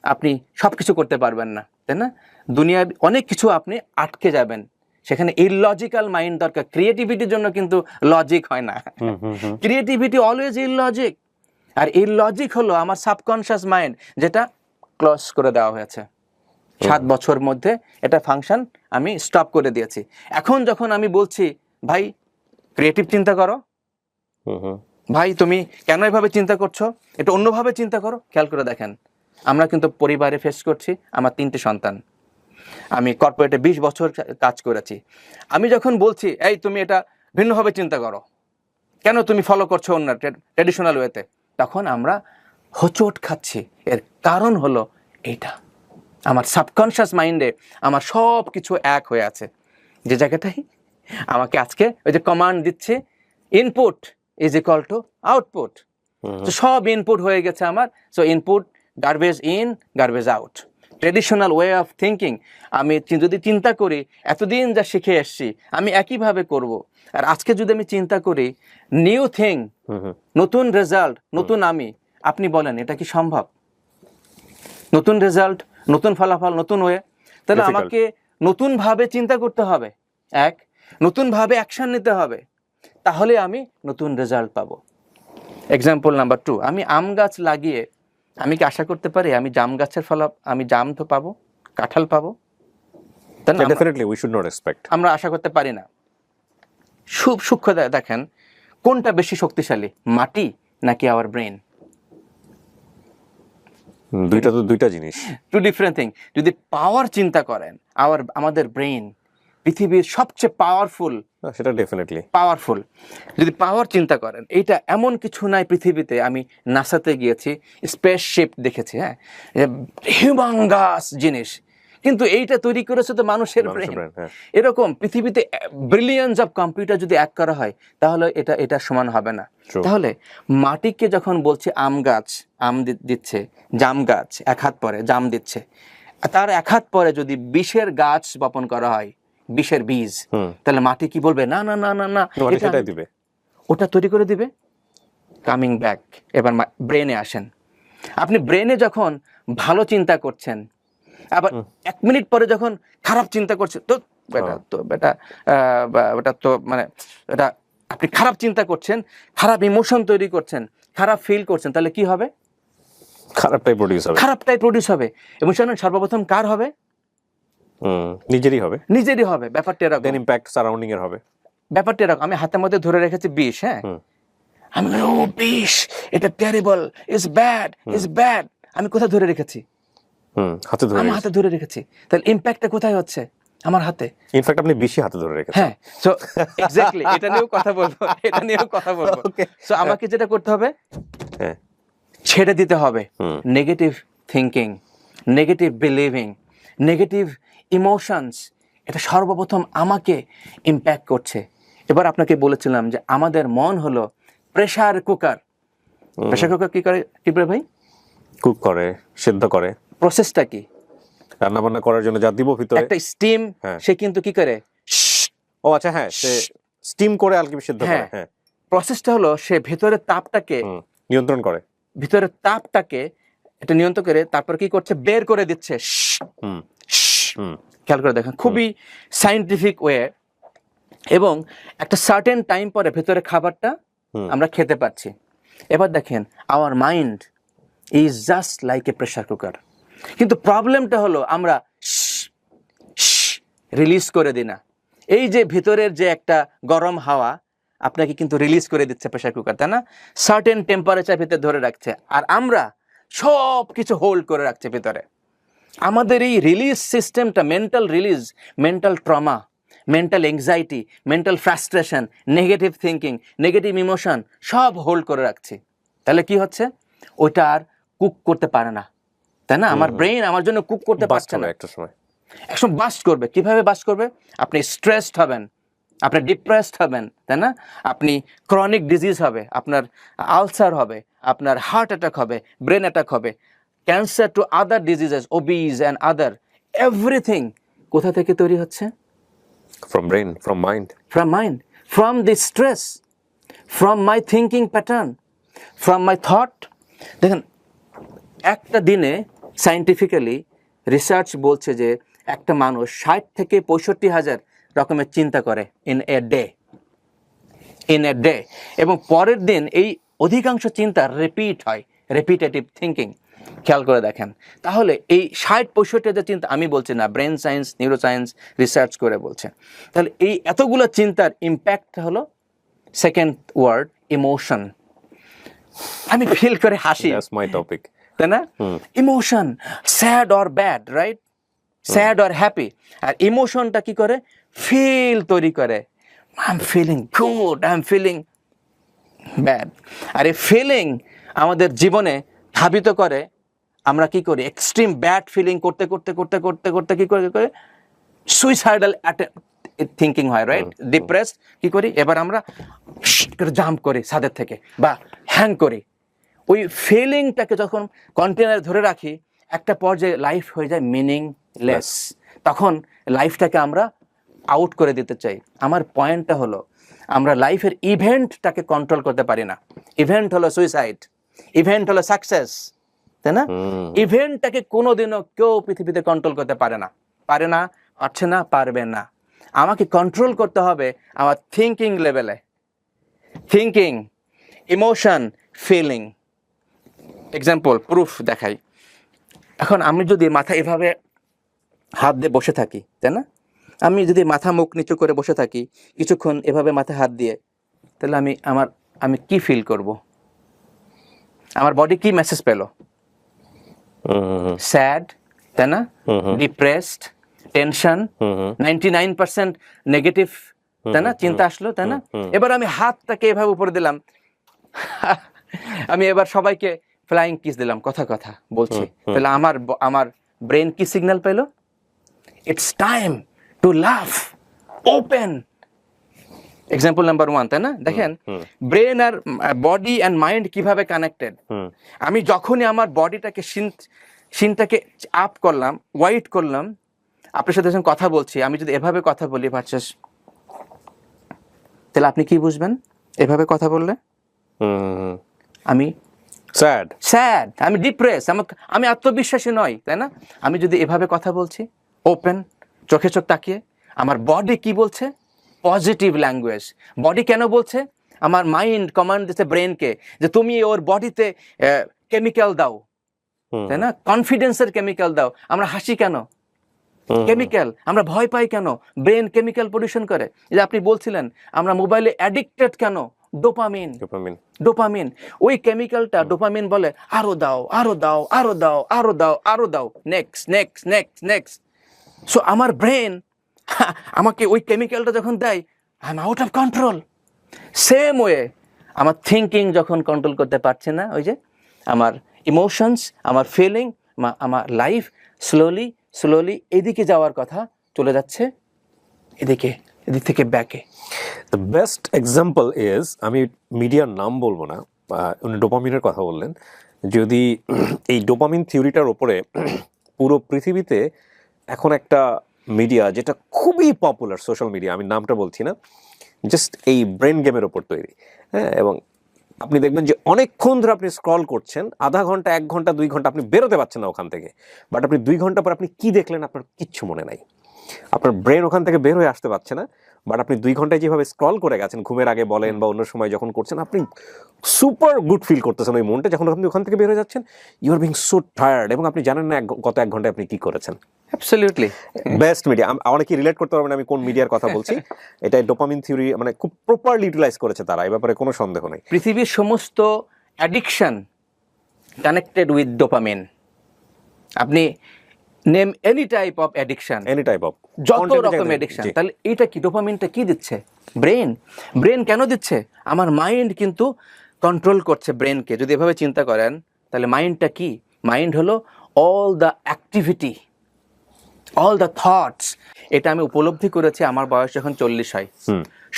আপনি সব কিছু করতে পারবেন না, তাই না? দুনিয়ায় অনেক কিছু আপনি আটকে যাবেন, সেখানে ইললজিক্যাল মাইন্ড দরকার। ক্রিয়েটিভিটির জন্য কিন্তু লজিক হয় না, ক্রিয়েটিভিটি অলওয়েজ ইললজিক। আর ইললজিক হলো আমার সাবকনশিয়াস মাইন্ড, যেটা ক্লোজ করে দেওয়া হয়েছে। 7 বছর মধ্যে এটা ফাংশন আমি স্টপ করে দিয়েছি। এখন যখন আমি বলছি ভাই ক্রিয়েটিভ চিন্তা করো, ভাই তুমি কেন এভাবে চিন্তা করছো, এটা অন্যভাবে চিন্তা করো, খেয়াল করে দেখেন। আমরা কিন্তু পরিবারে ফেস করছি, আমার 3টে সন্তান, আমি কর্পোরেটে 20 বছর কাজ করেছি। আমি যখন বলছি এই তুমি এটা ভিন্নভাবে চিন্তা করো, কেন তুমি ফলো করছো অন্য ট্র্যাডিশনাল ওয়েতে, তখন আমরা হোঁচট খাচ্ছি। এর কারণ হলো এইটা, আমার সাবকনশিয়াস মাইন্ডে আমার সব কিছু এক হয়ে আছে, যে জায়গাটাই আমাকে আজকে ওই যে কমান্ড দিচ্ছে, input is equal to output. তো সব ইনপুট হয়ে গেছে আমার, so input garbage in garbage out. Traditional way of thinking, আমি যদি চিন্তা করি এতদিন যা শিখে এসছি আমি একইভাবে করব, আর আজকে যদি আমি চিন্তা করি নিউ থিং, নতুন রেজাল্ট, নতুন আমি, আপনি বলেন এটা কি সম্ভব? নতুন রেজাল্ট, নতুন ফলাফল, নতুন ওয়ে, তাহলে আমাকে নতুনভাবে চিন্তা করতে হবে, নতুনভাবে অ্যাকশন নিতে হবে, তাহলে আমি নতুন রেজাল্ট পাবো। এক্সাম্পল নাম্বার 2, আমি আম গাছ লাগিয়ে আমি কি আশা করতে পারি আমি জাম গাছের আমি জাম তো পাবো, কাঁঠাল পাবো? Definitely we should not expect. আমরা আশা করতে পারি না। সূক্ষ্ম দেখেন, কোনটা বেশি শক্তিশালী, মাটি নাকি আওয়ার ব্রেন? দুইটা তো দুইটা জিনিস, টু ডিফারেন্ট থিং। যদি পাওয়ার চিন্তা করেন, আমাদের ব্রেন পৃথিবীর সবচেয়ে পাওয়ারফুল, সেটা ডেফিনেটলি পাওয়ারফুল। যদি পাওয়ার চিন্তা করেন, এইটা এমন কিছু নাই পৃথিবীতে। আমি নাসাতে গিয়েছি, স্পেসশিপ দেখেছি, হ্যাঁ, হিউম্যাঙ্গাস জিনিস, কিন্তু এইটা তৈরি করেছে তো মানুষের ব্রেন। এরকম পৃথিবীতে ব্রিলিয়ন্স অফ কম্পিউটার যদি এক করা হয়, তাহলে এটা সমান হবে না। তাহলে মাটিকে যখন বলছে আম গাছ আম দিচ্ছে, জাম গাছ 1 হাত পরে জাম দিচ্ছে, তার 1 হাত পরে যদি বিষের গাছ বপন করা হয়, বিষের বীজ, তাহলে মাটি কি বলবে? না না না না না, সেটাই দিবে, ওটা তৈরি করে দিবে। কামিং ব্যাক, এবার ব্রেনে আসেন। আপনি ব্রেনে যখন ভালো চিন্তা করছেন, আবার 1 মিনিট পরে যখন খারাপ চিন্তা করছেন, তো বেটা তো মানে এটা আপনি খারাপ চিন্তা করছেন, খারাপ ইমোশন তৈরি করছেন, খারাপ ফিল করছেন, তাহলে কি হবে? খারাপটাই প্রডিউস হবে। এবং সর্বপ্রথম কার হবে? নিজেরই হবে। ব্যাপারটা এরকম, দেন ইমপ্যাক্ট সারাউন্ডিং এর হবে। ব্যাপারটা এরকম, আমি হাতের মধ্যে ধরে রেখেছি বিষ, হ্যাঁ, আমি ও বিষ, এটা টেরিবল, ইজ ব্যাড, আমি কোথায় ধরে রেখেছি? আমার হাতে ধরে রেখেছি। তাহলে ইমপ্যাক্টটা কোথায় হচ্ছে? আমার হাতে। ইনফ্যাক্ট আপনি বেশি হাতে ধরে রেখেছেন। হ্যাঁ, সো এক্স্যাক্টলি এটা নিয়েও কথা বলবো। সো আমাকে যেটা করতে হবে, হ্যাঁ, ছেড়ে দিতে হবে negative thinking, negative believing, negative emotions. এটা সর্বপ্রথম আমাকে ইমপ্যাক্ট করছে। এবার আপনাকে বলেছিলাম যে আমাদের মন হলো প্রেসার কুকার। প্রেসার কুকার কি করে ভাই? কুক করে, সিদ্ধ করে। প্রসেসটা কি? রান্না বান্না করার জন্য যা দিব ভিতরে একটা স্টিম, সে কিন্তু কি করে? ও আচ্ছা, হ্যাঁ, সে স্টিম করে আলকি সিদ্ধ করে। হ্যাঁ, প্রসেসটা হলো সে ভেতরের তাপটাকে নিয়ন্ত্রণ করে, ভিতরের তাপটাকে এটা নিয়ন্ত্রণ করে, তারপর কি করছে? বের করে দিচ্ছে। খেয়াল করে দেখেন, খুবই সায়েন্টিফিক ওয়ে। এবং একটা সার্টেন টাইম পরে ভেতরে খাবারটা আমরা খেতে পাচ্ছি। এবার দেখেন, our mind is just like a pressure cooker. কিন্তু প্রবলেমটা হলো আমরা রিলিজ করে দিই না। এই যে ভিতরের যে একটা গরম হাওয়া আপনাকে কিন্তু রিলিজ করে দিচ্ছে প্রেসার কুকার, তাই না? সার্টেন টেম্পারেচার ভিতরে ধরে রাখছে, আর আমরা সব কিছু হোল্ড করে রাখছে ভিতরে। আমাদের এই রিলিজ সিস্টেমটা, mental release, mental trauma, mental anxiety, mental frustration, negative thinking, negative emotion সব হোল্ড করে রাখছি। তাহলে কি হচ্ছে? ওইটা আর কুক করতে পারে না, তাই না? আমার ব্রেন আমার জন্য কুক করতে পারছে না। একটা সময় বাস্ট করবে। কিভাবে বাস্ট করবে? আপনি স্ট্রেসড হবেন, আপনি ডিপ্রেসড হবেন, তাই না? আপনি ক্রনিক ডিজিজ হবে, আপনার আলসার হবে, আপনার হার্ট অ্যাটাক হবে, ব্রেন অ্যাটাক হবে, cancer to other diseases, obese and other, everything কোথা থেকে তৈরি হচ্ছে? From brain, from mind. From mind, from the stress, from my thinking pattern, from my thought. দেখেন, একটা দিনে সায়েন্টিফিক্যালি রিসার্চ বলছে যে একটা মানুষ 60 থেকে 65,000 রকমের চিন্তা করে ইন এ ডে, এবং পরের দিন এই অধিকাংশ চিন্তা রিপিট হয়, রিপিটেটিভ থিঙ্কিং। খেয়াল করে দেখেন, তাহলে এই 60-65 চিন্তা, আমি বলছি না, brain science, neuro science research করে বলছে। তাহলে এই এতগুলো চিন্তার ইম্প্যাক্ট হলো সেকেন্ড ওয়ার্ড, ইমোশন। আমি ফিল করে হাসি, That's my topic. তাই না? Emotion, sad or bad, right? Sad or happy. আর ইমোশনটা কি করে? ফিল তৈরি করে, I am feeling good, I am feeling bad. আর এই ফিলিং আমাদের জীবনে ধাবিত করে, আমরা কি করি, এক্সট্রিম ব্যাড ফিলিং করতে করতে করতে করতে করতে কি করে সুইসাইডাল থিঙ্কিং হয়, রাইট? ডিপ্রেস কি করি, এবার আমরা জাম্প করি ছাদের থেকে বা হ্যাং করি। ওই ফিলিংটাকে যখন কন্টেনারে ধরে রাখি, একটা পর্যায়ে লাইফ হয়ে যায় মিনিংলেস। তখন লাইফটাকে আমরা আউট করে দিতে চাই। আমার পয়েন্টটা হলো, আমরা লাইফের ইভেন্টটাকে কন্ট্রোল করতে পারি না। ইভেন্ট হলো সুইসাইড, ইভেন্ট হলো সাকসেস, তাই না? ইভেন্টটাকে কোনোদিনও কেউ পৃথিবীতে কন্ট্রোল করতে পারে না, পারছে না, পারবে না। আমাকে কন্ট্রোল করতে হবে আমার থিঙ্কিং লেভেলে, thinking, emotion, feeling. Example, proof দেখাই। এখন আমি যদি মাথা এভাবে হাত দিয়ে বসে থাকি, তাই না? আমি যদি মাথা মুখ নিচু করে বসে থাকি কিছুক্ষণ এভাবে মাথায় হাত দিয়ে, তাহলে আমি কি ফিল করব? আমার বডি কি মেসেজ পেল? স্যাড, তাই না? ডিপ্রেসড, টেনশন, 99% নেগেটিভ, তাই না? চিন্তা আসলো, তাই না? এবার আমি হাতটাকে এভাবে উপরে দিলাম, আমি এবার সবাইকে ফ্লাইং কিস দিলাম, কথা বলছি, তাহলে আমার ব্রেন কি সিগন্যাল পেল? It's time to laugh, open. Example number 1, তাই না? দেখেন ব্রেন আর বডি অ্যান্ড মাইন্ড কিভাবে কানেক্টেড। আমি যখনই আমার বডিটাকে সিনটাকে আপ করলাম, ওয়াইড করলাম, আপনার সাথে যখন কথা বলছি, আমি যদি এভাবে কথা বলি ভার্সেস, তাহলে আপনি কি বুঝবেন? এভাবে কথা বললে আমি স্যাড, আমি ডিপ্রেস, আমি আত্মবিশ্বাসী নই, তাই না? আমি যদি এভাবে কথা বলছি, ওপেন, চোখে চোখ তাকিয়ে, আমার বডি কি বলছে? Positive language. বডি কেন বলছে? আমার মাইন্ড কমান্ড দিচ্ছে ব্রেনকে যে তুমি ওর বডিতে কেমিক্যাল দাও, তাই না? কনফিডেন্সের কেমিক্যাল দাও। আমরা হাসি কেন? কেমিক্যাল। আমরা ভয় পাই কেন? ব্রেন কেমিক্যাল প্রডিউশন করে। যে আপনি বলছিলেন আমরা মোবাইলে অ্যাডিক্টেড কেন? ডোপামিন। ওই কেমিক্যালটা ডোপামিন বলে আরো দাও, আরো দাও, আরো দাও, আরো দাও, আরো দাও, নেক্সট। সো আমার ব্রেন আমাকে ওই কেমিক্যালটা যখন দেয়, I am out of control. Same way আমার থিঙ্কিং যখন কন্ট্রোল করতে পারছে না, ওই যে আমার ইমোশনস, আমার ফিলিং, আমার লাইফ স্লোলি এদিকে যাওয়ার কথা চলে যাচ্ছে এদিক থেকে ব্যাকে। দ্য বেস্ট এক্সাম্পল ইজ, আমি মিডিয়ার নাম বলবো না, উনি ডোপামিনের কথা বললেন। যদি এই ডোপামিন থিওরিটার ওপরে পুরো পৃথিবীতে এখন একটা মিডিয়া যেটা খুবই পপুলার, সোশ্যাল মিডিয়া, আমি নামটা বলছি না, জাস্ট এই ব্রেন গেমের ওপর তৈরি, হ্যাঁ। এবং আপনি দেখবেন যে অনেকক্ষণ ধরে আপনি স্ক্রল করছেন, আধা ঘন্টা, 1 ঘন্টা, 2 ঘন্টা, আপনি বেরোতে পারছেন না ওখান থেকে। বাট আপনি 2 ঘন্টা পর আপনি কি দেখলেন আপনার কিচ্ছু মনে নাই, আপনার ব্রেন ওখান থেকে বের হয়ে আসতে পারছে না। বাট আপনি 2 ঘন্টায় যেভাবে স্ক্রল করে গেছেন, ঘুমের আগে বলেন বা অন্য সময় যখন করছেন, আপনি সুপার গুড ফিল করতেছেন ওই মনটা। যখন আপনি ওখান থেকে বের হয়ে যাচ্ছেন, you are being so tired, এবং আপনি জানেন না গত 1 ঘন্টায় আপনি কি করেছেন। Absolutely best media. অনেকে রিলেট করতে পারবেন আমি কোন মিডিয়ার কথা বলছি। এটা ডোপামিন থিওরি মানে খুব প্রপারলি ইউটিলাইজ করেছে তারা, এই ব্যাপারে কোনো সন্দেহ নেই। পৃথিবীর সমস্ত অ্যাডিকশন কানেক্টেড উইথ ডোপামিন। আপনি name any type of addiction, যত রকম অ্যাডিকশন, তাহলে এইটা কি? ডোপামিনটা কি দিচ্ছে? ব্রেন কেন দিচ্ছে? আমার মাইন্ড কিন্তু কন্ট্রোল করছে ব্রেনকে। যদি এভাবে চিন্তা করেন, তাহলে মাইন্ডটা কি? মাইন্ড হলো all the activity, all the thoughts. এটা আমি উপলব্ধি করেছি আমার বয়স যখন 40 হয়।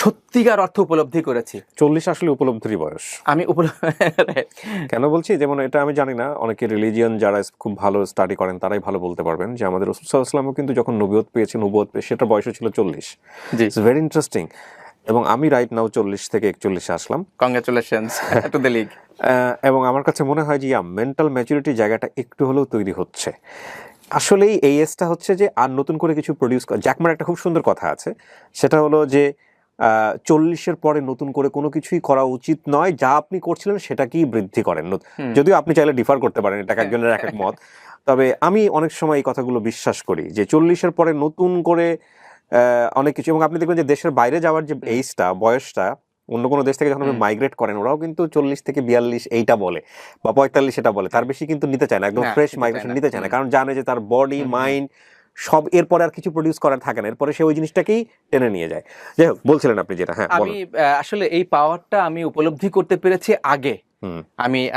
সত্যিকার অর্থ উপলব্ধি করেছি। 40 আসলে উপলব্ধির বয়স। আমি কেন বলছি, যেমন এটা আমি জানি না, অনেকে রিলিজিয়ান যারা খুব ভালো স্টাডি করেন তারাই ভালো বলতে পারবেন, যে আমাদের রাসূল সাল্লাল্লাহু আলাইহি ওয়াসাল্লামও কিন্তু যখন নবুয়ত পেয়ে সেটা বয়স ছিল 40। It's very interesting. এবং আমি রাইট নাও 40 থেকে 41-এ আসলাম। Congratulations to the league. এবং আমার কাছে মনে হয় যে মেন্টাল ম্যাচুরিটি জায়গাটা একটু হলেও তৈরি হচ্ছে। আসলেই এই এজটা হচ্ছে যে আর নতুন করে কিছু প্রডিউস করা। জ্যাকমার একটা খুব সুন্দর কথা আছে, সেটা হলো যে 40-এর পরে নতুন করে কোনো কিছুই করা উচিত নয়, যা আপনি করছিলেন সেটাকেই বৃদ্ধি করেন। যদিও আপনি চাইলে ডিফার করতে পারেন, এটা একজনের এক এক মত। তবে আমি অনেক সময় এই কথাগুলো বিশ্বাস করি যে 40-এর পরে নতুন করে অনেক কিছু। এবং আপনি দেখবেন যে দেশের বাইরে যাওয়ার যে এইজটা, বয়সটা, অন্য কোনো দেশ থেকে যখন আপনি মাইগ্রেট করেন, ওরাও কিন্তু 40 থেকে 42 এইটা বলে, বা 45 এটা বলে, তার বেশি কিন্তু নিতে চায় না, একদম ফ্রেশ মাইগ্রেশন নিতে চায় না, কারণ জানে যে তার বডি মাইন্ড সব এরপরে আর কিছু প্রডিউস করার থাকে না, এরপরে সে ওই জিনিসটাকেই টেনে নিয়ে যায়। যাই হোক, বলছিলেন আপনি যেটা। হ্যাঁ, আমি আসলে এই পাওয়ারটা আমি উপলব্ধি করতে পেরেছি আগে,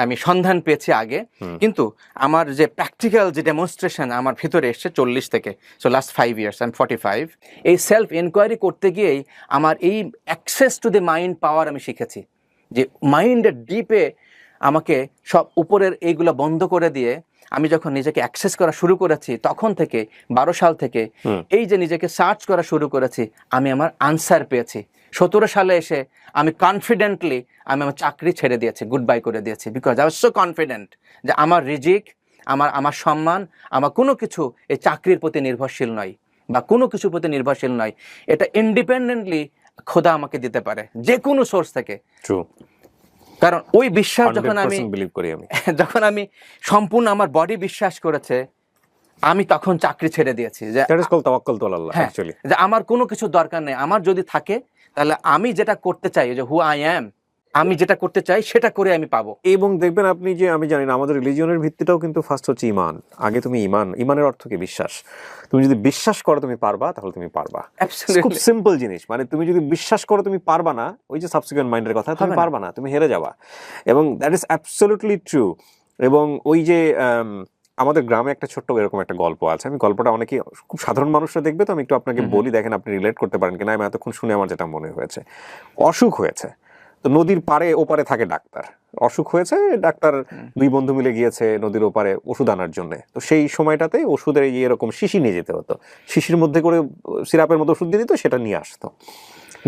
আমি সন্ধান পেয়েছি আগে, কিন্তু আমার যে প্র্যাকটিক্যাল যে ডেমনস্ট্রেশন আমার ভিতরে এসছে 40 থেকে, so last 5 years, I am 45, এই সেলফ এনকোয়ারি করতে গিয়েই আমার এই অ্যাক্সেস টু দ্য মাইন্ড পাওয়ার আমি শিখেছি, যে মাইন্ডের ডিপে আমাকে সব উপরের এইগুলো বন্ধ করে দিয়ে আমি যখন নিজেকে অ্যাক্সেস করা শুরু করেছি, তখন থেকে 12 সাল থেকে এই যে নিজেকে সার্চ করা শুরু করেছি, আমি আমার আনসার পেয়েছি। 17 সালে এসে আমি কনফিডেন্টলি আমি আমার চাকরি ছেড়ে দিয়েছি, গুড বাই করে দিয়েছি, because I was so confident যে আমার রিজিক, আমার সম্মান, আমার কোনো কিছু এই চাকরির প্রতি নির্ভরশীল নয় বা কোনো কিছুর প্রতি নির্ভরশীল নয়, এটা ইন্ডিপেন্ডেন্টলি খোদা আমাকে দিতে পারে যে কোনো সোর্স থেকে। ট্রু। কারণ ওই বিশ্বাস যখন আমি বিলিভ করি আমি, যখন আমি সম্পূর্ণ আমার বডি বিশ্বাস করেছে, আমি তখন চাকরি ছেড়ে দিয়েছি, যে দ্যাট ইজ কল্ড তাওয়াক্কুল আল্লাহ অ্যাকচুয়ালি, যে আমার কোনো কিছু দরকার নেই, আমার যদি থাকে তাহলে আমি যেটা করতে চাই, যে হু আই অ্যাম, আমি যেটা করতে চাই সেটা করে আমি পাবো। এবং দেখবেন আপনি যে, আমি জানি না, আমাদের রিলিজিয়নের ভিত্তিটাও কিন্তু ফার্স্ট হচ্ছে ইমান। আগে তুমি ইমানের অর্থ কি? বিশ্বাস। তুমি যদি বিশ্বাস করো তুমি পারবা, তাহলে তুমি পারবা। খুব সিম্পল জিনিস, মানে তুমি যদি বিশ্বাস করো তুমি পারবা না, ওই যে সাবসিকুয়েন্ট মাইন্ডের কথা, তুমি পারবা না, তুমি হেরে যাবা। এবং দ্যাট ইজ অ্যাবসলিউটলি ট্রু। এবং ওই যে আমাদের গ্রামে একটা ছোট্ট এরকম একটা গল্প আছে, আমি গল্পটা অনেকে খুব সাধারণ মানুষরা দেখবে, তো আমি একটু আপনাকে বলি, দেখেন আপনি রিলেট করতে পারেন কিনা। আমি এতক্ষণ শুনে আমার যেটা মনে হয়েছে, অসুখ হয়েছে, তো নদীর পারে ওপারে থাকে ডাক্তার, অসুখ হয়েছে, ডাক্তার 2 বন্ধু মিলে গিয়েছে নদীর ওপারে ওষুধ আনার জন্য। তো সেই সময়টাতে ওষুধের এরকম শিশি নিয়ে যেতে হতো, শিশির মধ্যে করে সিরাপের মতো ওষুধ দিয়ে দিত, সেটা নিয়ে আসতো,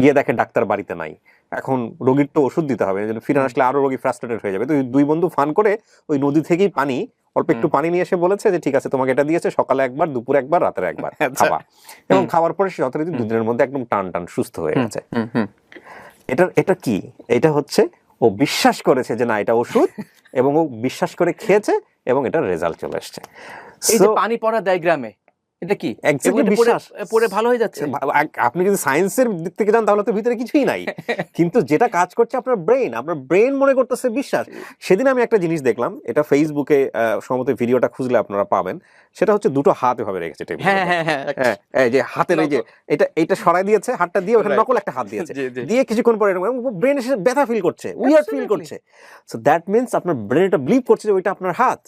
গিয়ে দেখে ডাক্তার বাড়িতে নাই। এখন রোগীর তো ওষুধ দিতে হবে, ফিরে আসলে আরো রোগী ফ্রাস্ট্রেটেড হয়ে যাবে। তো 2 বন্ধু ফান করে ওই নদী থেকেই পানি, অল্প একটু পানি নিয়ে এসে বলেছে যে ঠিক আছে, তোমাকে এটা দিয়েছে, সকালে একবার, দুপুরে একবার, রাতের একবার খাওয়া। এবং খাওয়ার পরে সে যথারীতি 2 দিনের মধ্যে একদম টান সুস্থ হয়ে গেছে। এটা কি? এটা হচ্ছে ও বিশ্বাস করেছে যে না এটা ওষুধ, এবং ও বিশ্বাস করে খেয়েছে, এবং এটার রেজাল্ট চলে আসছে। এই যে পানি পড়া দেয় গ্রামে, এটা কি পড়ে ভালো হয়ে যাচ্ছে? আপনি যদি সায়েন্সের দিক থেকে যান তাহলে তো ভিতরে কিছুই নাই, কিন্তু যেটা কাজ করছে আপনার ব্রেন মনে করতেছে বিশ্বাস। সেদিন আমি একটা জিনিস দেখলাম, এটা ফেসবুকে সম্ভবত ভিডিওটা খুঁজলে আপনারা পাবেন, সেটা হচ্ছে 2টো হাত এভাবে রেখেছে টেবিলে। হ্যাঁ, যে হাতের এই যে এটা সরাই দিয়েছে, হাতটা দিয়ে ওখানে নকল একটা হাত দিয়েছে, দিয়ে কিছুক্ষণ পরে ব্রেন এসে ব্যথা ফিল করছে, উইয়ার্ড ফিল করছে। সো দ্যাট মিন্স আপনার ব্রেন এটা বিলিভ করছে যে ওইটা আপনার হাত।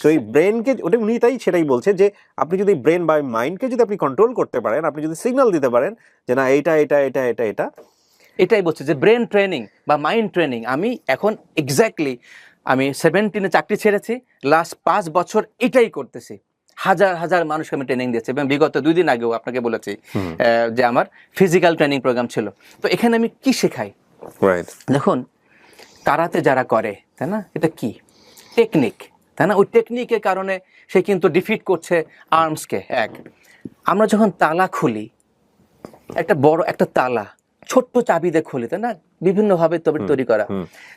সো এই ব্রেনকে, ওটা উনি সেটাই বলছে যে আপনি যদি ব্রেন বা মাইন্ডকে যদি আপনি কন্ট্রোল করতে পারেন, আপনি যদি সিগন্যাল দিতে পারেন যে না এটাই বলছে যে ব্রেন ট্রেনিং বা মাইন্ড ট্রেনিং। আমি এখন এক্স্যাক্টলি আমি 17-এ চাকরি ছেড়েছি, লাস্ট 5 বছর এটাই করতেছি। হাজার মানুষকে আমি ট্রেনিং দিয়েছি, এবং বিগত 2 দিন আগেও আপনাকে বলেছি যে আমার ফিজিক্যাল ট্রেনিং প্রোগ্রাম ছিল। তো এখানে আমি কি শেখাই? দেখুন, কারাতে যারা করে, তাই না, এটা কি টেকনিক, তাই না? ওই টেকনিকের কারণে সে কিন্তু ডিফিট করছে আর্মসকে। আমরা যখন তালা খুলি, একটা বড় একটা তালা ছোট্ট চাবি দিয়ে খুলি, তাই না, বিভিন্নভাবে তৈরি করা।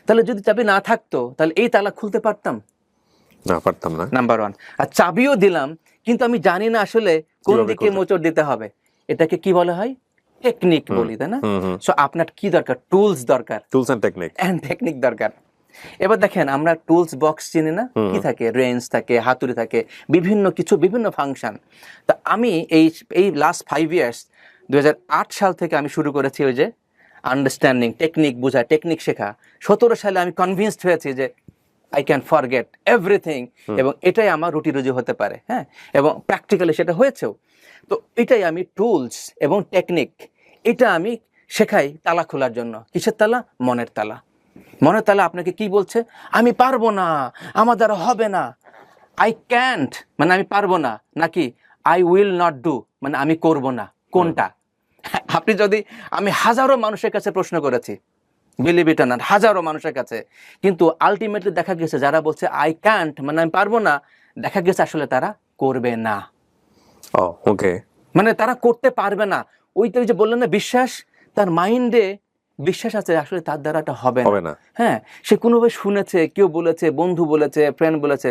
তাহলে যদি চাবি না থাকতো, তাহলে এই তালা খুলতে পারতাম না, নাম্বার 1। আর চাবিও দিলাম, কিন্তু আমি জানি না আসলে কোন দিকে মোচড় দিতে হবে। এটাকে কি বলা হয়? টেকনিক বলি, তাই না? সো আপনার কি দরকার? টুলস দরকার, টুলস এন্ড টেকনিক দরকার। এবার দেখেন, আমরা টুলস বক্স চিনি না, কি থাকে? রেঞ্জ থাকে, হাতুড়ি থাকে, বিভিন্ন ফাংশন। তা আমি এই লাস্ট 5 ইয়ার্স, 2008 সাল থেকে আমি শুরু করেছি ওই যে আন্ডারস্ট্যান্ডিং, টেকনিক বোঝা, টেকনিক শেখা। 17 সালে আমি কনভিন্সড হয়েছি যে আই ক্যান ফরগেট এভরিথিং, এবং এটাই আমার রুটি রুজি হতে পারে। হ্যাঁ, এবং প্র্যাকটিক্যালি সেটা হয়েছেও। তো এটাই আমি টুলস এবং টেকনিক, এটা আমি শেখাই তালা খোলার জন্য। কিসের তালা? মনের তালা। মনের তালা আপনাকে কি বলছে? আমি পারবো না, আমার দ্বারা হবে না। আই ক্যান্ট মানে আমি পারবো না, নাকি আই উইল নট ডু মানে আমি করব না। কোনটা? আপনি যদি, আমি হাজারো মানুষের কাছে প্রশ্ন করেছি, বিলিভ ইট অর নট, হাজারো মানুষের কাছে, কিন্তু আলটিমেটলি দেখা গেছে যারা বলছে আই ক্যান্ট মানে আমি পারবো না, দেখা গেছে আসলে তারা করবে না। ওকে, মানে তারা করতে পারবে না। ওই তো যে বললেন না, বিশ্বাস, তার মাইন্ডে বিশ্বাস আছে আসলে তার দ্বারা এটা হবে না। হ্যাঁ, সে কোনোভাবে শুনেছে, কেউ বলেছে, বন্ধু বলেছে, ফ্রেন্ড বলেছে,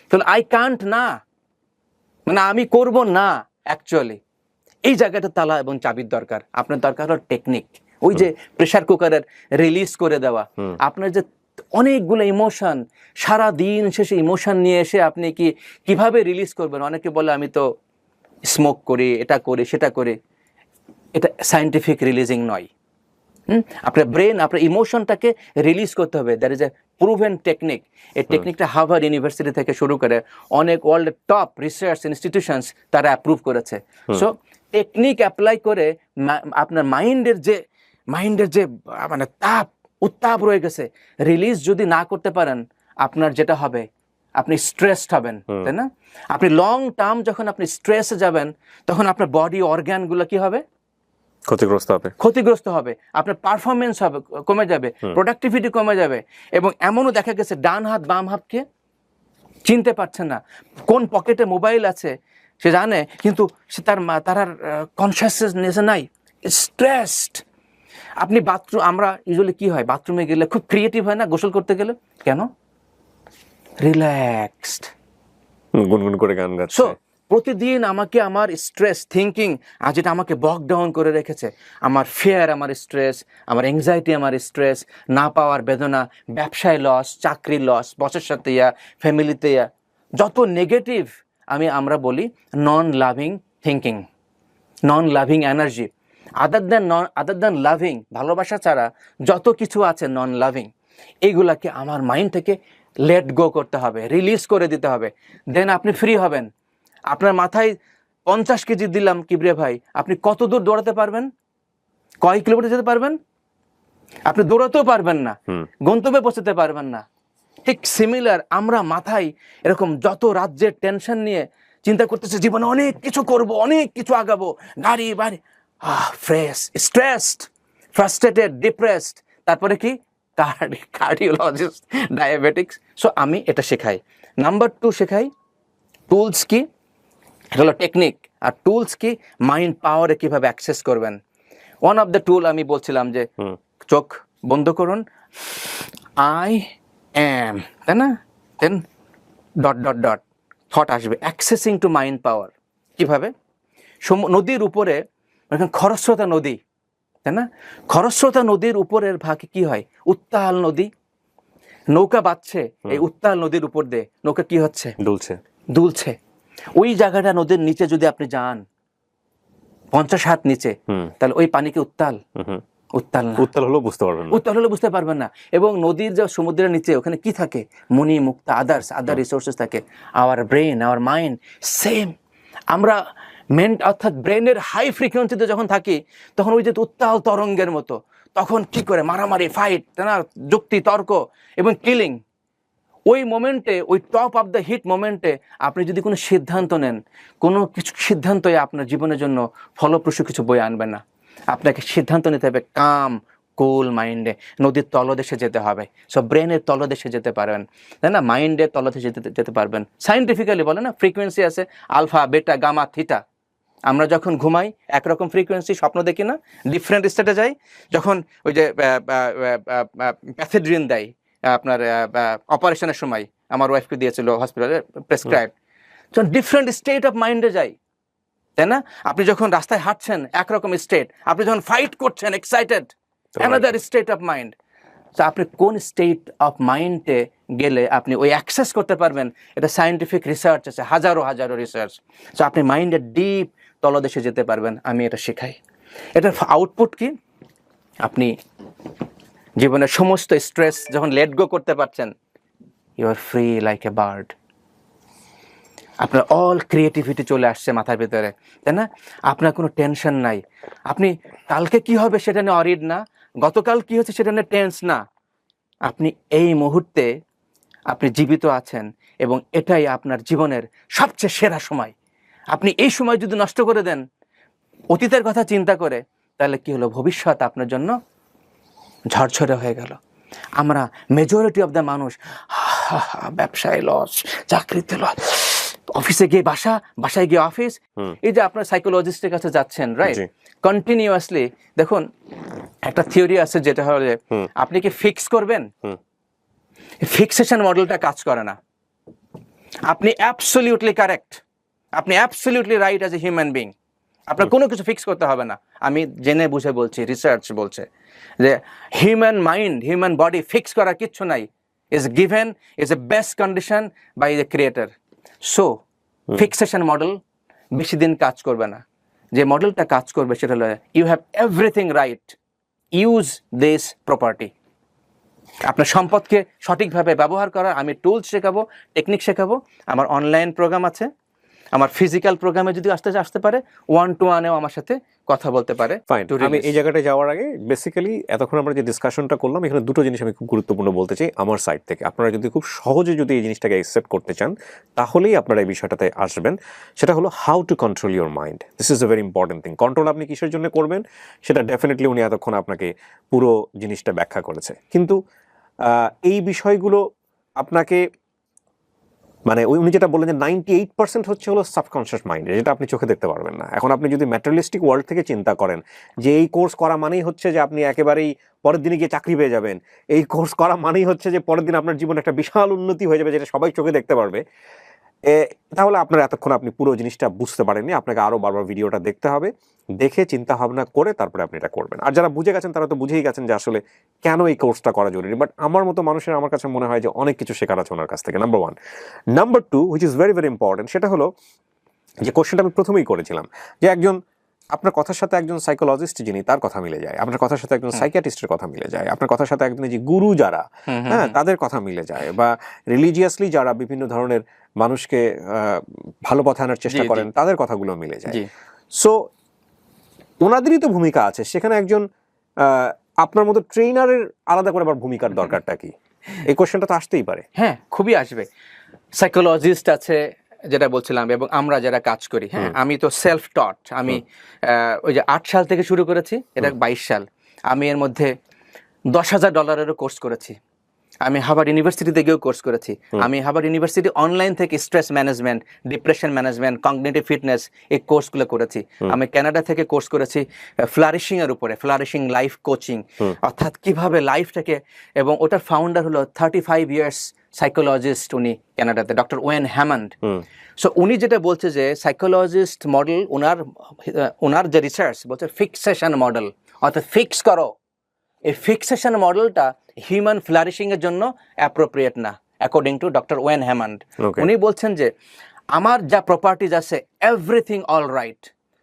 তাহলে আই কান্ট না মানে আমি করব না। অ্যাকচুয়ালি এই জায়গাটা তালা এবং চাবির দরকার। আপনার দরকার হলো টেকনিক। ওই যে প্রেসার কুকারের রিলিজ করে দেওয়া, আপনার যে অনেকগুলো ইমোশন, সারা দিন শেষে ইমোশন নিয়ে এসে আপনি কিভাবে রিলিজ করবেন? অনেকে বলে আমি তো স্মোক করি, এটা করি, সেটা করি, এটা সায়েন্টিফিক রিলিজিং নয়। আপনার ব্রেন, আপনার ইমোশনটাকে রিলিজ করতে হবে। That is a proven technique. এই টেকনিকটা হার্ভার্ড ইউনিভার্সিটি থেকে শুরু করে অনেক ওয়ার্ল্ডের টপ রিসার্চ ইনস্টিটিউশনস তারা অ্যাপ্রুভ করেছে। সো টেকনিক অ্যাপ্লাই করে আপনার মাইন্ডের যে মানে উত্তাপ রয়ে গেছে, রিলিজ যদি না করতে পারেন, আপনার যেটা হবে, আপনি স্ট্রেসড হবেন, তাই না? আপনি লং টার্ম যখন আপনি স্ট্রেসে যাবেন, তখন আপনার বডি অর্গানগুলো কি হবে? ক্ষতিগ্রস্ত হবে। আপনার পারফরমেন্স হবে, কমে যাবে, প্রোডাক্টিভিটি কমে যাবে। এবং এমনও দেখা গেছে ডান হাত বাম হাতকে চিনতে পারছে না, কোন পকেটে মোবাইল আছে সে জানে, কিন্তু সে তার কনসিয়াসনেস নাই, স্ট্রেসড। আপনি আমরা ইউজুয়ালি কি হয়, বাথরুমে গেলে খুব ক্রিয়েটিভ হয় না গোসল করতে গেলে? কেন? রিল্যাক্সড, গুনগুন করে গান গাচ্ছে। সো প্রতিদিন আমাকে আমার স্ট্রেস থিঙ্কিং, আর যেটা আমাকে বক ডাউন করে রেখেছে, আমার ফিয়ার, আমার স্ট্রেস, আমার এংজাইটি, আমার স্ট্রেস, না পাওয়ার বেদনা, ব্যবসায় লস, চাকরি লস, বসের সাথে ফ্যামিলিতে যত নেগেটিভ, আমরা বলি non loving thinking, non loving energy, other than loving, ভালোবাসা ছাড়া যত কিছু আছে নন লাভিং, এইগুলাকে আমার মাইন্ড থেকে লেট গো করতে হবে, রিলিজ করে দিতে হবে। দেন আপনি ফ্রি হবেন। আপনার মাথায় 50 কেজি দিলাম কিবরিয়া ভাই, আপনি কত দূর দৌড়াতে পারবেন? কয় কিলোমিটার যেতে পারবেন? আপনি দৌড়াতেও পারবেন না, গন্তব্যে পৌঁছতে পারবেন না। ঠিক সিমিলার, আমরা মাথায় এরকম যত রাজ্যের টেনশন নিয়ে চিন্তা করতেছে, জীবনে অনেক কিছু করব, অনেক কিছু আগাবো, গাড়ি বাড়ি, স্ট্রেসড, ফ্রাস্ট্রেটেড, ডিপ্রেসড, তারপরে কি কার্ডিওলজিস্ট, ডায়াবেটিক্স। সো আমি এটা শেখাই। নাম্বার 2 শেখাই টুলস কি, এটা হলো টেকনিক। আর টুলস কি, মাইন্ড পাওয়ারে কিভাবে অ্যাক্সেস করবেন। ওয়ান অফ দ্য টুল আমি বলছিলাম যে চোখ বন্ধ করুন, আই অ্যাম, তাই না, দেন ডট ডট ডট থট আসবে, অ্যাক্সেসিং টু মাইন্ড পাওয়ার। কিভাবে? নদীর উপরে, খরস্রোতা নদী, তাই না, খরস্রোতা নদীর উপরের ভাগে কি হয়, উত্তাল নদী, নৌকা বাজছে, এই উত্তাল নদীর উপর দিয়ে নৌকা কি হচ্ছে, দুলছে। ওই জায়গাটা নদীর নিচে যদি আপনি যান 50 হাত নিচে, তাহলে ওই পানি কি উত্তাল? উত্তাল না। উত্তাল হলেও বুঝতে পারবেন না। এবং নদীর যে সমুদ্রের নিচে ওখানে কি থাকে, মণি মুক্তা, আদার রিসোর্সেস থাকে। Hour brain, our mind same. আমরা অর্থাৎ ব্রেনের হাই ফ্রিকোয়েন্সিতে যখন থাকি, তখন ওই যে উত্তাল তরঙ্গের মতো, তখন কি করে মারামারি, ফাইট, না, যুক্তি, তর্ক এবং কিলিং। ওই মোমেন্টে, ওই টপ অফ দ্য হিট মোমেন্টে আপনি যদি কোনো সিদ্ধান্ত নেন, কোনো কিছু সিদ্ধান্তই আপনার জীবনের জন্য ফলপ্রসূ কিছু বই আনবে না। আপনাকে সিদ্ধান্ত নিতে হবে কাম কুল মাইন্ডে, নদীর তলদেশে যেতে হবে। সব ব্রেনের তলদেশে যেতে পারবেন, তাই না, মাইন্ডের তলদেশে যেতে পারবেন। সায়েন্টিফিক্যালি বলে না, ফ্রিকোয়েন্সি আছে আলফা, বেটা, গামা, থিটা। আমরা যখন ঘুমাই একরকম ফ্রিকোয়েন্সি, স্বপ্ন দেখি না, ডিফারেন্ট স্টেটে যাই। যখন ওই যে প্যাথেড্রিন দেয় আপনার অপারেশনের সময়, আমার ওয়াইফকে দিয়েছিল হসপিটালে প্রেসক্রাইব, যখন ডিফারেন্ট স্টেট অফ মাইন্ডে যাই, তাই না? আপনি যখন রাস্তায় হাঁটছেন একরকম স্টেট, আপনি যখন ফাইট করছেন excited, another state of mind. তো আপনি কোন স্টেট অফ মাইন্ডে গেলে আপনি ওই অ্যাক্সেস করতে পারবেন, এটা সায়েন্টিফিক রিসার্চ আছে, হাজারো রিসার্চ। সো আপনি মাইন্ডের ডিপ তলদেশে যেতে পারবেন, আমি এটা শেখাই। এটার আউটপুট কি, আপনি জীবনের সমস্ত স্ট্রেস যখন লেট গো করতে পারছেন, you are free like a bird. আপনার অল ক্রিয়েটিভিটি চলে আসছে মাথার ভিতরে, তাই না? আপনার কোনো টেনশন নাই। আপনি কালকে কি হবে সেটা নিয়ে অরিড না, গতকাল কি হচ্ছে সেটা নিয়ে টেন্স না। আপনি এই মুহূর্তে আপনি জীবিত আছেন, এবং এটাই আপনার জীবনের সবচেয়ে সেরা সময়। আপনি এই সময় যদি নষ্ট করে দেন অতীতের কথা চিন্তা করে, তাহলে কি হলো, ভবিষ্যৎ আপনার জন্য ঝরঝরে হয়ে গেল। আমরা মেজরিটি অফ দ্য মানুষ ব্যবসায় লস, চাকরিতে লস, অফিসে গিয়ে বাসায় গিয়ে অফিস। এই যে আপনার সাইকোলজিস্টের কাছে যাচ্ছেন, রাইট, কন্টিনিউয়াসলি। দেখুন, একটা থিওরি আছে যেটা হলে আপনি কি ফিক্স করবেন, ফিক্সেশন মডেলটা কাজ করে না। আপনি অ্যাবসলিউটলি কারেক্ট, আপনি absolutely right as a human being. আপনার কোনো কিছু ফিক্স করতে হবে না। আমি জেনে বুঝে বলছি, রিসার্চ বলছে যে human mind, human body fix করার কিচ্ছু নাই, is given, is a best condition by the creator. So fixation model বেশি দিন কাজ করবে না। যে মডেলটা কাজ করবে সেটা হলো you have everything right, use this property. আপনার সম্পদকে সঠিকভাবে ব্যবহার করা, আমি টুলস শেখাবো, টেকনিক শেখাবো। আমার অনলাইন প্রোগ্রাম আছে, আমার ফিজিক্যাল প্রোগ্রামে যদি আসতে পারে, 1-to-1-এও আমার সাথে কথা বলতে পারে। ফাইন, আমি এই জায়গাটায় যাওয়ার আগে বেসিক্যালি এতক্ষণ আমরা যে ডিসকাশনটা করলাম, এখানে দুটো জিনিস আমি খুব গুরুত্বপূর্ণ বলতে চাই আমার সাইড থেকে। আপনারা যদি খুব সহজে যদি এই জিনিসটাকে অ্যাকসেপ্ট করতে চান, তাহলেই আপনারা এই বিষয়টাতে আসবেন। সেটা হলো how to control your mind. This is a very important thing. Control আপনি কিসের জন্য করবেন সেটা ডেফিনেটলি উনি এতক্ষণ আপনাকে পুরো জিনিসটা ব্যাখ্যা করেছে। কিন্তু এই বিষয়গুলো আপনাকে মানে উনি যেটা বললেন যে 98% হচ্ছে হলো সাবকনশিয়াস মাইন্ড, যেটা আপনি চোখে দেখতে পারবেন না। এখন আপনি যদি ম্যাটেরিয়ালিস্টিক ওয়ার্ল্ড থেকে চিন্তা করেন যে এই কোর্স করা মানেই হচ্ছে যে আপনি একেবারেই পরের দিনে গিয়ে চাকরি পেয়ে যাবেন, এই কোর্স করা মানেই হচ্ছে যে পরের দিন আপনার জীবনে একটা বিশাল উন্নতি হয়ে যাবে যেটা সবাই চোখে দেখতে পারবে, তাহলে আপনার এতক্ষণ আপনি পুরো জিনিসটা বুঝতে পারেননি। আপনাকে আরও বারবার ভিডিওটা দেখতে হবে, দেখে চিন্তা ভাবনা করে তারপরে আপনি এটা করবেন। আর যারা বুঝে গেছেন তারা তো বুঝেই গেছেন যে আসলে কেন এই কোর্সটা করা জরুরি। বাট আমার মতো মানুষের আমার কাছে মনে হয় যে অনেক কিছু শেখার আছে ওনার কাছ থেকে, number 1। Number 2, which is very very important, সেটা হলো যে কোশ্চেনটা আমি প্রথমেই করেছিলাম যে একজন আপনার কথার সাথে একজন সাইকোলজিস্ট যিনি, তার কথা মিলে যায়, আপনার কথার সাথে একজন সাইকিয়াট্রিস্টের কথা মিলে যায়, আপনার কথার সাথে একজন যে গুরু যারা, হ্যাঁ, তাদের কথা মিলে যায়, বা রিলিজিয়াসলি যারা বিভিন্ন ধরনের মানুষকে ভালো পথে আনার চেষ্টা করেন, তাদের কথাগুলো মিলে যায়। সো ওনাদেরই তো ভূমিকা আছে সেখানে। একজন আপনার মতো ট্রেনারের আলাদা করে আবার ভূমিকার দরকারটা কি? এই কোশ্চেনটা তো আসতেই পারে। হ্যাঁ, খুবই আসবে। সাইকোলজিস্ট আছে যেটা বলছিলাম, এবং আমরা যারা কাজ করি, হ্যাঁ, আমি তো সেলফ টট। আমি ওই যে 8 সাল থেকে শুরু করেছি, এটা 22 সাল। আমি এর মধ্যে $10,000 কোর্স করেছি। আমি হার্ভার্ড ইউনিভার্সিটিতে গিয়েও কোর্স করেছি। আমি হার্ভার্ড ইউনিভার্সিটি অনলাইন থেকে stress management, depression management, cognitive fitness, এই কোর্সগুলো করেছি। আমি কানাডা থেকে কোর্স করেছি ফ্লারিশিং এর উপরে, ফ্লারিশিং লাইফ কোচিং, অর্থাৎ কিভাবে লাইফটাকে, এবং ওটার ফাউন্ডার হলো 35 ইয়ার্স সাইকোলজিস্ট, উনি কানাডাতে, ডক্টর ওয়েন হ্যামন্ড। সো উনি যেটা বলছে যে সাইকোলজিস্ট মডেল, ওনার যে রিসার্চ বলছে ফিক্সেশন মডেল, অর্থাৎ ফিক্স করো। এই ফিক্সেশন মডেলটা হিউম্যান ফ্লারিশিং এর জন্য অ্যাপ্রোপ্রিয়েট না, according to doctor Owen Hammond. উনি বলছেন যে আমার যা প্রপার্টিজ আছে, এভরিথিং অল রাইট।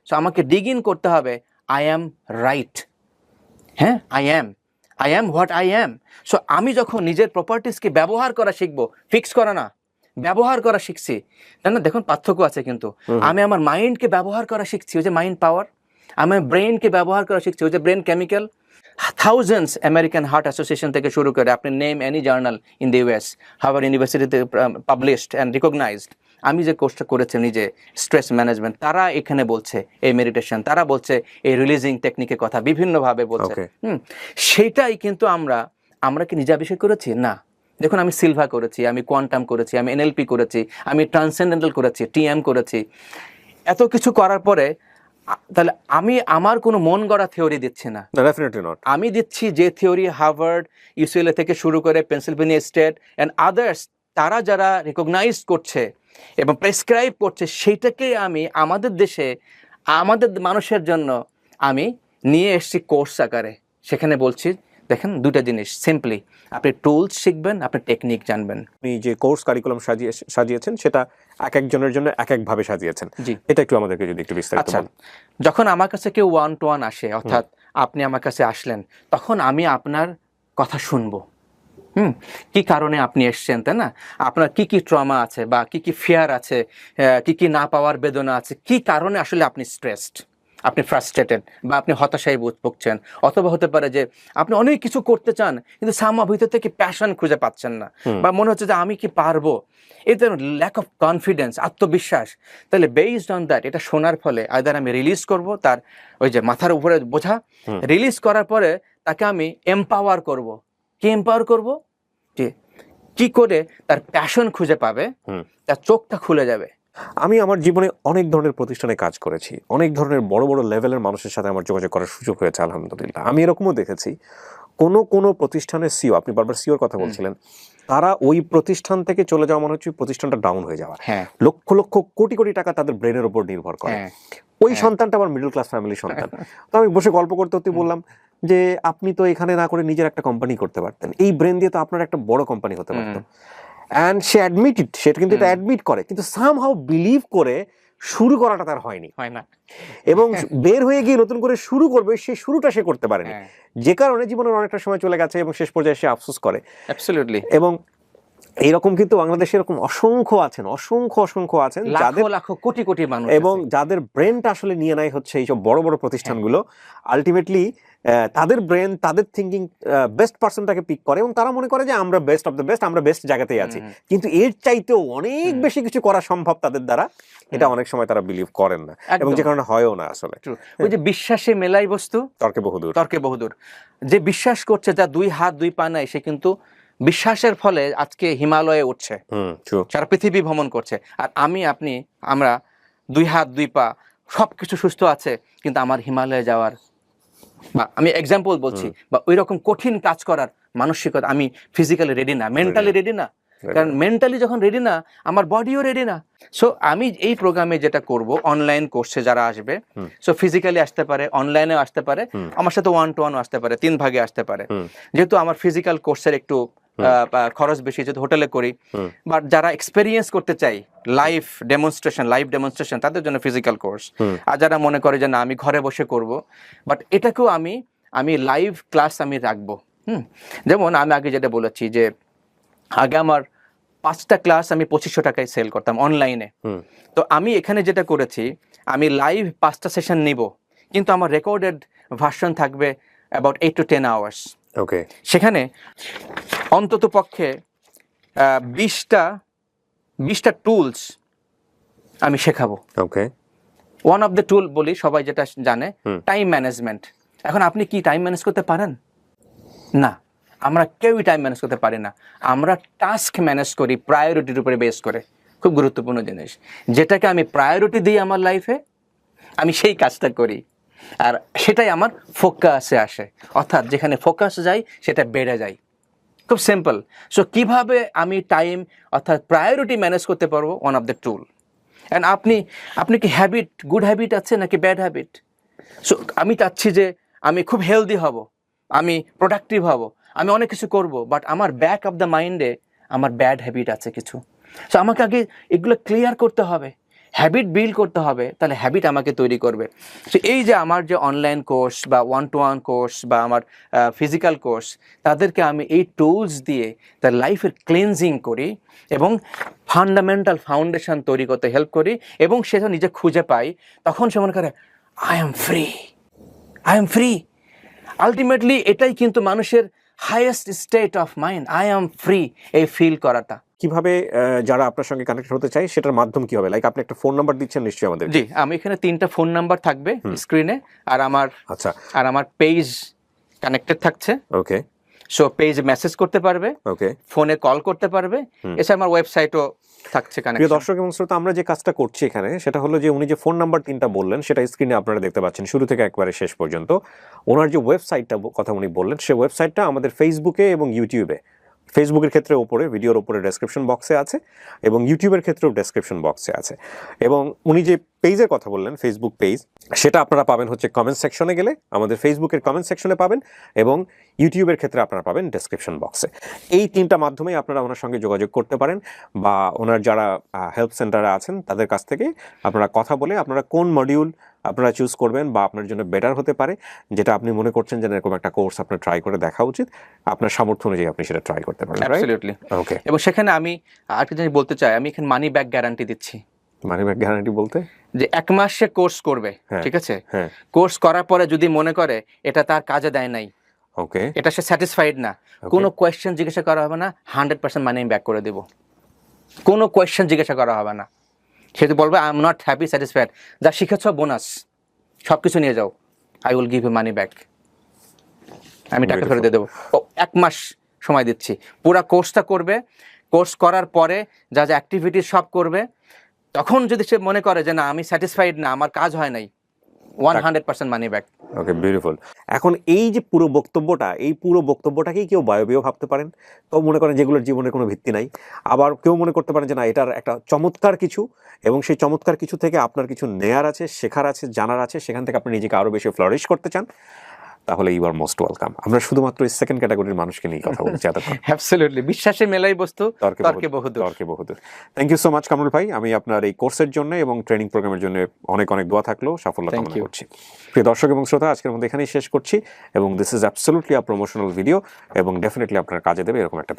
সো আমাকে ডিগ ইন করতে হবে, আই অ্যাম রাইট। হ্যাঁ, I am what I am. So আমি যখন নিজের প্রপার্টিজকে ব্যবহার করা শিখবো, ফিক্স করা না, ব্যবহার করা শিখছি, তাই না? দেখুন পার্থক্য আছে কিন্তু। আমি আমার মাইন্ডকে ব্যবহার করা শিখছি, ওই যে মাইন্ড পাওয়ার। আমি ব্রেনকে ব্যবহার করা শিখছি, ওই যে brain chemical. Thousands American heart association থেকে শুরু করে আপনি name any journal in the US, Harvard ইউনিভার্সিটিতে পাবলিশড অ্যান্ড রিকগনাইজড। আমি যে কোর্সটা করেছি নিজে, স্ট্রেস ম্যানেজমেন্ট, তারা এখানে বলছে এই মেডিটেশন, তারা বলছে এই রিলিজিং টেকনিকের কথা, বিভিন্নভাবে বলছে। সেইটাই কিন্তু আমরা কি নিজে আবিষ্কার করেছি? না। দেখুন, আমি সিলভা করেছি, আমি কোয়ান্টাম করেছি, আমি এনএলপি করেছি, আমি ট্রান্সেন্ডেন্টাল করেছি, টিএম করেছি। এত কিছু করার পরে তাহলে আমি আমার কোনো মন গড়া থিওরি দিচ্ছি না। Definitely not. আমি দিচ্ছি যে থিওরি হার্ভার্ড, ইউসিএলএ থেকে শুরু করে পেনসিলভেনিয়া স্টেট অ্যান্ড আদার্স, তারা যারা রিকগনাইজ করছে এবং প্রেসক্রাইব করছে, সেইটাকে আমি আমাদের দেশে আমাদের মানুষের জন্য আমি নিয়ে এসেছি কোর্স আকারে। সেখানে বলছি দেখেন দুটা জিনিস, সিম্পলি আপনি টুলস শিখবেন, আপনি টেকনিক জানবেন। আপনি যে কোর্স কারিকুলাম সাজিয়েছেন সেটা এক একজনের জন্য এক একভাবে সাজিয়েছেন। জি, এটা একটু আমাদেরকে যদি একটু বিস্তারিত বলেন। যখন আমার কাছে কেউ 1-to-1 আসে, অর্থাৎ আপনি আমার কাছে আসলেন, তখন আমি আপনার কথা শুনবো। কি কারণে আপনি এসছেন, তাই না? আপনার কি কি ট্রমা আছে, বা কি কি ফিয়ার আছে, কি কি না পাওয়ার বেদনা আছে, কি কারণে আসলে আপনি স্ট্রেসড, আপনি ফ্রাস্ট্রেটেড, বা আপনি হতাশায় ভুগছেন, অথবা হতে পারে যে আপনি অনেক কিছু করতে চান কিন্তু সামা ভিতর থেকে প্যাশন খুঁজে পাচ্ছেন না, বা মনে হচ্ছে যে আমি কি পারবো, এই ধরনের ল্যাক অফ কনফিডেন্স, আত্মবিশ্বাস। তাহলে বেসড অন দ্যাট, এটা শোনার ফলে আইদার আমি রিলিজ করব তার ওই যে মাথার উপরে বোঝা, রিলিজ করার পরে তাকে আমি এম্পাওয়ার করব। কি এম্পাওয়ার করব? কি করে তার প্যাশন খুঁজে পাবে, তার চোখটা খুলে যাবে। আমি আমার জীবনে অনেক ধরনের প্রতিষ্ঠানে কাজ করেছি, অনেক ধরনের বড় বড় লেভেলের মানুষের সাথে আমার যোগাযোগ করার সুযোগ হয়েছে আলহামদুলিল্লাহ। আমি এরকমও দেখেছি কোনো প্রতিষ্ঠানের সিও, আপনি বারবার সিওর কথা বলছিলেন, তারা ওই প্রতিষ্ঠান থেকে চলে যাওয়া মনে হচ্ছে প্রতিষ্ঠানটা ডাউন হয়ে যাওয়া। লক্ষ লক্ষ কোটি কোটি টাকা তাদের ব্রেনের উপর নির্ভর করে। ওই সন্তানটা আবার মিডল ক্লাস ফ্যামিলির সন্তান। তো আমি বসে গল্প করতে বললাম যে আপনি তো এখানে না করে নিজের একটা কোম্পানি করতে পারতেন, এই ব্রেন দিয়ে তো আপনার একটা বড় কোম্পানি হতে পারতো। অ্যান্ড সে অ্যাডমিটেড, সেটা কিন্তু এটা অ্যাডমিট করে, কিন্তু সামহাউ বিলিভ করে শুরু করাটা তার হয়নি, হয় না। এবং বের হয়ে গিয়ে নতুন করে শুরু করবে, সেই শুরুটা সে করতে পারেনি, যে কারণে জীবনের অনেকটা সময় চলে গেছে এবং শেষ পর্যায়ে সে আফসোস করে। অ্যাবসলিউটলি। এবং এইরকম কিন্তু বাংলাদেশে এরকম অসংখ্য আছেন যাদের লাখো কোটি কোটি মানুষ, এবং যাদের ব্রেনটা আসলে নিয়ে নেয় হচ্ছে এইসব বড় বড় প্রতিষ্ঠানগুলো। আলটিমেটলি তাদের ব্রেন, তাদের থিঙ্কিং বেস্ট পার্সনটাকে পিক করে এবং তারা মনে করে যে আমরা বেস্ট অফ দ্য বেস্ট, আমরা বেস্ট জায়গাতেই আছি, কিন্তু এর চাইতেও অনেক বেশি কিছু করা সম্ভব তাদের দ্বারা, এটা অনেক সময় তারা বিলিভ করেন না, এবং যে কারণে হয়ও না আসলে। ওই যে বিশ্বাসে মেলাই বস্তু তর্কে বহুদূর। যে বিশ্বাস করছে, যা 2 হাত 2 পা নাই, সে কিন্তু বিশ্বাসের ফলে আজকে হিমালয়ে উঠছে, সারা পৃথিবী ভ্রমণ করছে। আর আমরা 2 হাত 2 পা সবকিছু সুস্থ আছে, কিন্তু আমার হিমালয়ে যাওয়ার, বা আমি এক্সাম্পল বলছি, বা ওই রকম কঠিন কাজ করার মানসিকতা, আমি ফিজিক্যালি রেডি না, মেন্টালি রেডি না। কারণ মেন্টালি যখন রেডি না, আমার বডিও রেডি না। সো আমি এই প্রোগ্রামে যেটা করব, অনলাইন কোর্সে যারা আসবে, সো ফিজিক্যালি আসতে পারে, অনলাইনেও আসতে পারে, আমার সাথে 1-to-1 আসতে পারে, 3 ভাগে আসতে পারে। যেহেতু আমার ফিজিক্যাল কোর্সের একটু খরচ বেশি, যেহেতু হোটেলে করি, বাট যারা এক্সপেরিয়েন্স করতে চাই লাইভ ডেমনস্ট্রেশন, তাদের জন্য ফিজিক্যাল কোর্স। আর যারা মনে করে যে না, আমি ঘরে বসে করব, বাট এটাকেও আমি লাইভ ক্লাস আমি রাখবো। যেমন আমি আগে যেটা বলেছি যে আগে আমার 5টা ক্লাস আমি 2500 টাকায় সেল করতাম অনলাইনে। তো আমি এখানে যেটা করেছি, আমি লাইভ 5টা সেশন নিব, কিন্তু আমার রেকর্ডেড ভার্সন থাকবে অ্যাবাউট 8 to 10 আওয়ার্স। ওকে, সেখানে অন্তত পক্ষে 20টা টুলস আমি শেখাবো। ওকে, ওয়ান অফ দ্য টুল বলি, সবাই যেটা জানে, টাইম ম্যানেজমেন্ট। এখন আপনি কি টাইম ম্যানেজ করতে পারেন? না, আমরা কেউই টাইম ম্যানেজ করতে পারি না। আমরা টাস্ক ম্যানেজ করি প্রায়োরিটির উপরে বেস করে। খুব গুরুত্বপূর্ণ জিনিস, যেটাকে আমি প্রায়োরিটি দিই আমার লাইফে, আমি সেই কাজটা করি, আর সেটাই আমার ফোকাসে আসে। অর্থাৎ যেখানে ফোকাস যায়, সেটা বেড়ে যায়। খুব সিম্পল। সো কিভাবে আমি টাইম অর্থাৎ প্রায়োরিটি ম্যানেজ করতে পারবো, one of the tool. And আপনি কি গুড হ্যাবিট আছে নাকি ব্যাড হ্যাবিট? সো আমি চাচ্ছি যে আমি খুব হেলদি হব, আমি প্রোডাক্টিভ হব, আমি অনেক কিছু করব, বাট আমার ব্যাক অফ দ্য মাইন্ডে আমার ব্যাড হ্যাবিট আছে কিছু। সো আমাকে আগে এগুলো ক্লিয়ার করতে হবে, হ্যাবিট বিল্ড করতে হবে, তাহলে হ্যাবিট আমাকে তৈরি করবে। সো এই যে আমার যে অনলাইন কোর্স বা 1-to-1 কোর্স বা আমার ফিজিক্যাল কোর্স, তাদেরকে আমি এই টুলস দিয়ে তার লাইফের ক্লিনজিং করি এবং ফান্ডামেন্টাল ফাউন্ডেশন তৈরি করতে হেল্প করি, এবং সে যখন নিজে খুঁজে পাই, তখন সে মনে করে আই এম ফ্রি। আলটিমেটলি এটাই কিন্তু মানুষের highest state of mind, I am free, এই ফিল করাটা। কিভাবে যারা আপনার সঙ্গে কানেক্ট হতে চায়, সেটার মাধ্যম কি হবে? লাইক আপনি একটা ফোন নাম্বার দিচ্ছেন নিশ্চয়ই আমাদের। জি, আমি এখানে 3টা ফোন নাম্বার থাকবে স্ক্রিনে, আর আমার পেজ কানেক্টেড থাকছে। ওকে, সো পেজ মেসেজ করতে পারবে, ওকে, ফোনে কল করতে পারবে, এছাড়া আমার ওয়েবসাইটও থাকছে প্রিয় কানেকশন। দর্শক এবং শ্রোতা, আমরা যে কাজটা করছি এখানে, সেটা হলো যে উনি যে ফোন নাম্বার 3টা বললেন, সেটা স্ক্রিনে আপনারা দেখতে পাচ্ছেন শুরু থেকে একবারে শেষ পর্যন্ত। ওনার যে ওয়েবসাইটটা কথা উনি বললেন, সেই ওয়েবসাইটটা আমাদের ফেসবুকে এবং ইউটিউবে, ফেসবুকের ক্ষেত্রে ওপরে ভিডিওর ওপরে ডেসক্রিপশন বক্সে আছে, এবং ইউটিউবের ক্ষেত্রেও ডেসক্রিপশন বক্সে আছে। এবং উনি যে পেজের কথা বললেন, ফেসবুক পেজ, সেটা আপনারা পাবেন হচ্ছে কমেন্ট সেকশনে গেলে, আমাদের ফেসবুকের কমেন্ট সেকশনে পাবেন, এবং ইউটিউবের ক্ষেত্রে আপনারা পাবেন ডেসক্রিপশন বক্সে। এই 3টা মাধ্যমেই আপনারা ওনার সঙ্গে যোগাযোগ করতে পারেন, বা ওনার যারা হেল্প সেন্টারে আছেন তাদের কাছ থেকে আপনারা কথা বলে আপনারা কোন মডিউল আপনারা চুজ করবেন বা আপনার জন্য বেটার হতে পারে, যেটা আপনি মনে করছেন যে এরকম একটা কোর্স আপনার ট্রাই করে দেখা উচিত, আপনার সামর্থ্য অনুযায়ী আপনি সেটা ট্রাই করতে পারেন। অ্যাবসলিউটলি। ওকে, এবং সেখানে আমি আরেকটা জিনিস বলতে চাই, আমি এখানে মানি ব্যাক গ্যারান্টি দিচ্ছি। মানি ব্যাক গ্যারান্টি বলতে? যে 1 মাস সে কোর্স করবে, ঠিক আছে, কোর্স করার পরে যদি মনে করে এটা তার কাজে দেয় নাই, ওকে, এটা সে স্যাটিসফাইড না, কোনো কোয়েশ্চেন জিজ্ঞাসা করা হবে না, 100% মানি ব্যাক করে দেব। কোনো কোয়েশ্চেন জিজ্ঞাসা করা হবে না। সে যদি বলবে I am not happy, satisfied, যা শিখেছ বোনাস সব কিছু নিয়ে যাও, I will give you money back, আমি টাকা ফেরত দিয়ে দেবো। 1 মাস সময় দিচ্ছি, পুরো কোর্সটা করবে, কোর্স করার পরে যা যা অ্যাক্টিভিটি সব করবে, তখন যদি সে মনে করে যে না আমি স্যাটিসফাইড না, আমার কাজ হয় নাই, 100% মানি ব্যাক। ওকে, বিউটিফুল। এখন এই যে পুরো বক্তব্যটাকেই কেউ বায়বীয় ভাবতে পারেন, কেউ মনে করেন যেগুলোর জীবনে কোনো ভিত্তি নাই, আবার কেউ মনে করতে পারেন যে না এটার একটা চমৎকার কিছু, এবং সেই চমৎকার কিছু থেকে আপনার কিছু নেয়ার আছে, শেখার আছে, জানার আছে, সেখান থেকে আপনি নিজেকে আরও বেশি ফ্লারিশ করতে চান। তাহলে ইউ আর মোস্ট ওয়েলকাম। আমরা শুধুমাত্র এই সেকেন্ড ক্যাটাগরির মানুষকে নিয়ে কথা বলছি এতক্ষণ। অ্যাবসলিউটলি, বিশ্বাসে মেলাই বস্তু, তর্কে বহুদূর। তর্কে বহুদূর। Thank you so much Kamrul ভাই। আমি আপনার এই কোর্সের জন্য এবং ট্রেনিং প্রোগ্রামের জন্য অনেক অনেক দোয়া থাকলো, সাফল্য Thank কামনা you. করছি। প্রিয় দর্শক এবং শ্রোতা, আজকের মধ্যে এখানেই শেষ করছি এবং this is absolutely a promotional video এবং ডেফিনেটলি আপনার কাজে দেবে এরকম একটা